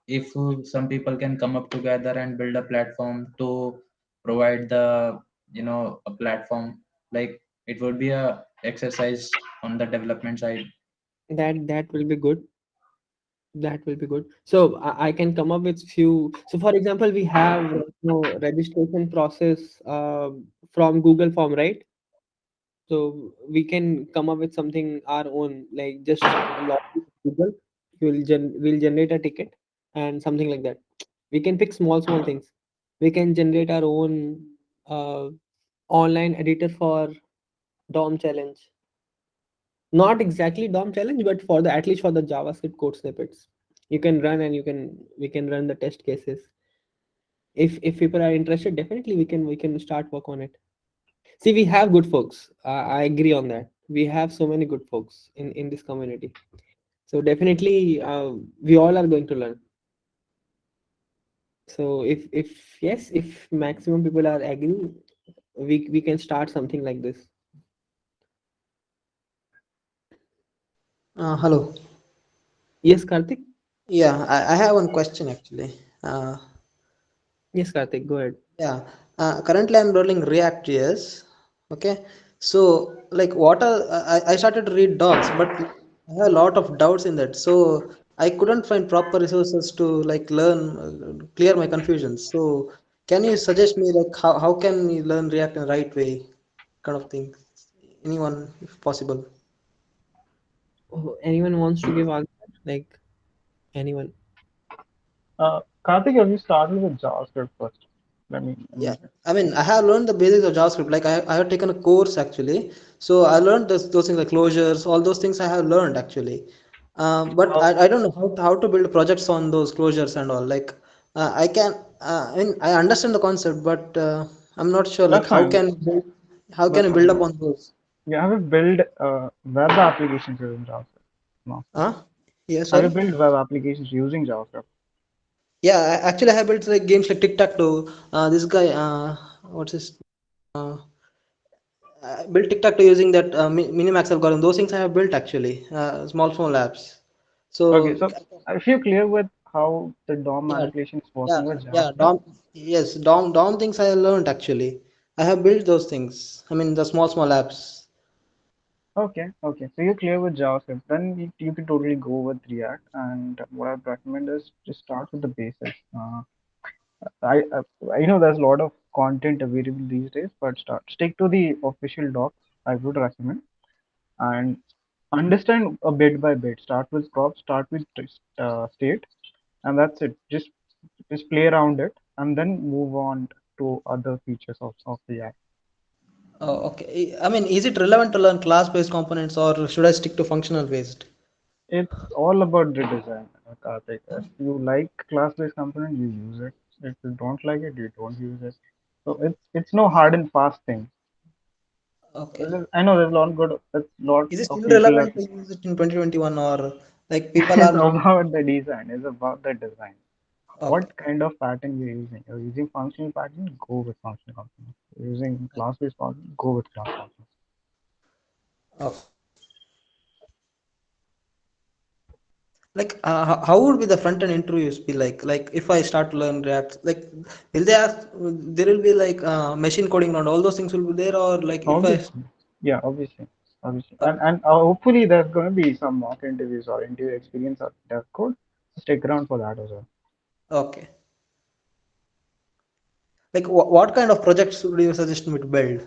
if some people can come up together and build a platform to provide the a platform, like it would be a exercise on the development side. That will be good. That will be good. So I can come up with few. So for example, we have registration process from Google Form, right? So we can come up with something our own, like just log in Google. We'll generate a ticket and something like that. We can pick small things. We can generate our own uh, online editor for DOM challenge. Not exactly DOM challenge, but for the at least for the JavaScript code snippets. You can run and we can run the test cases. If people are interested, definitely we can start work on it. See, we have good folks. I agree on that. We have so many good folks in this community. So definitely, we all are going to learn. So if yes, if maximum people are agree, we can start something like this. Hello. Yes, Karthik. Yeah, I have one question actually. Yes, Karthik. Go ahead. Yeah, currently I'm rolling React.js. Okay, so like what are I started to read docs, but I have a lot of doubts in that. So I couldn't find proper resources to like learn, clear my confusion. So can you suggest me like how can we learn React in the right way, kind of thing? Anyone, if possible. Oh, anyone wants to give answer? Like anyone? Karthik, have you started with JavaScript first? Yeah, I mean, I have learned the basics of JavaScript. Like I have taken a course actually, so I learned those things like closures, all those things I have learned actually. But I don't know how to build projects on those closures and all. Like I can, I mean, I understand the concept, but I'm not sure like That's fine. how can That's I build up fine. on those? You have you built web applications using JavaScript? No. Huh? Yeah, Have you sorry. built web applications using JavaScript? Yeah, actually, I have built like games like Tic Tac Toe. This guy, what's his? Uh, built Tic Tac Toe using that Minimax algorithm. Those things I have built actually, small apps. Okay, So so if you're clear with how the DOM yeah, manipulation is yeah, working with yeah. JavaScript, DOM things I learned actually. I have built those things. I mean the small apps. okay. So you're clear with JavaScript, then you can totally go with React. And what I'd recommend is just start with the basics. I know there's a lot of content available these days, but stick to the official docs. I would recommend, and understand a bit by bit. Start with props, start with state, and that's it. Just play around it, and then move on to other features of the app. Oh, okay. I mean, is it relevant to learn class-based components or should I stick to functional based? It's all about the design, Karthik. If you like class-based component, you use it. If you don't like it, you don't use it. So it's no hard and fast thing. Okay. I know there's a lot good. There's lot Is it of still people have. relevant to use it in 2021 or like people It's are about the design. It's about the design. okay. What kind of pattern you're using? You're using functional pattern, go with functional pattern. You're using class-based pattern, go with class pattern. Oh. Like how would be the front end interviews be like? Like if I start to learn React, like will they ask? There will be like machine coding and all those things will be there, or like if I Obviously, yeah, obviously, uh, and hopefully there's going to be some mock interviews or interview experience or DevKode. Stick around for that as well. okay. Like what kind of projects would you suggest me to build?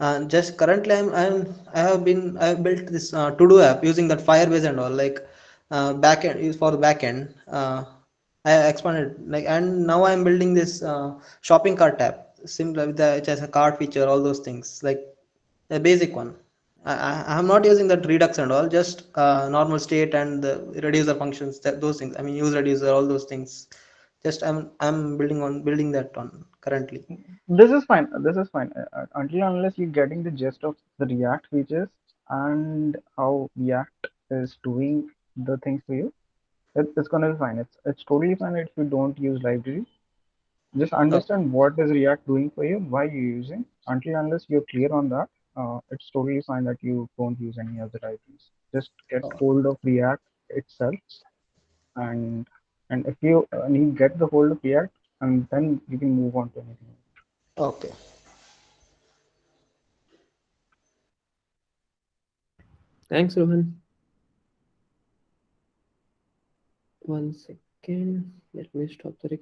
And just currently, I have built this to-do app using that Firebase and all. Like backend is for the backend. I expanded like, and now I'm building this shopping cart app, similar with the it has a cart feature, all those things, like a basic one. I'm not using that Redux and all, just normal state and the reducer functions, those things. I mean, use reducer, all those things. Just I'm building that one currently. This is fine. This is fine. Until and unless you're getting the gist of the React features and how React is doing the things for you, it's gonna be fine. It's totally fine if you don't use library. Just Oh, understand what is React doing for you, why you're using. Until unless you're clear on that, it's totally fine that you don't use any other libraries. Just get oh, hold of React itself, and if you need get the hold of React, and then you can move on to anything. okay. Thanks, Rohan. One second. Let me stop the recording.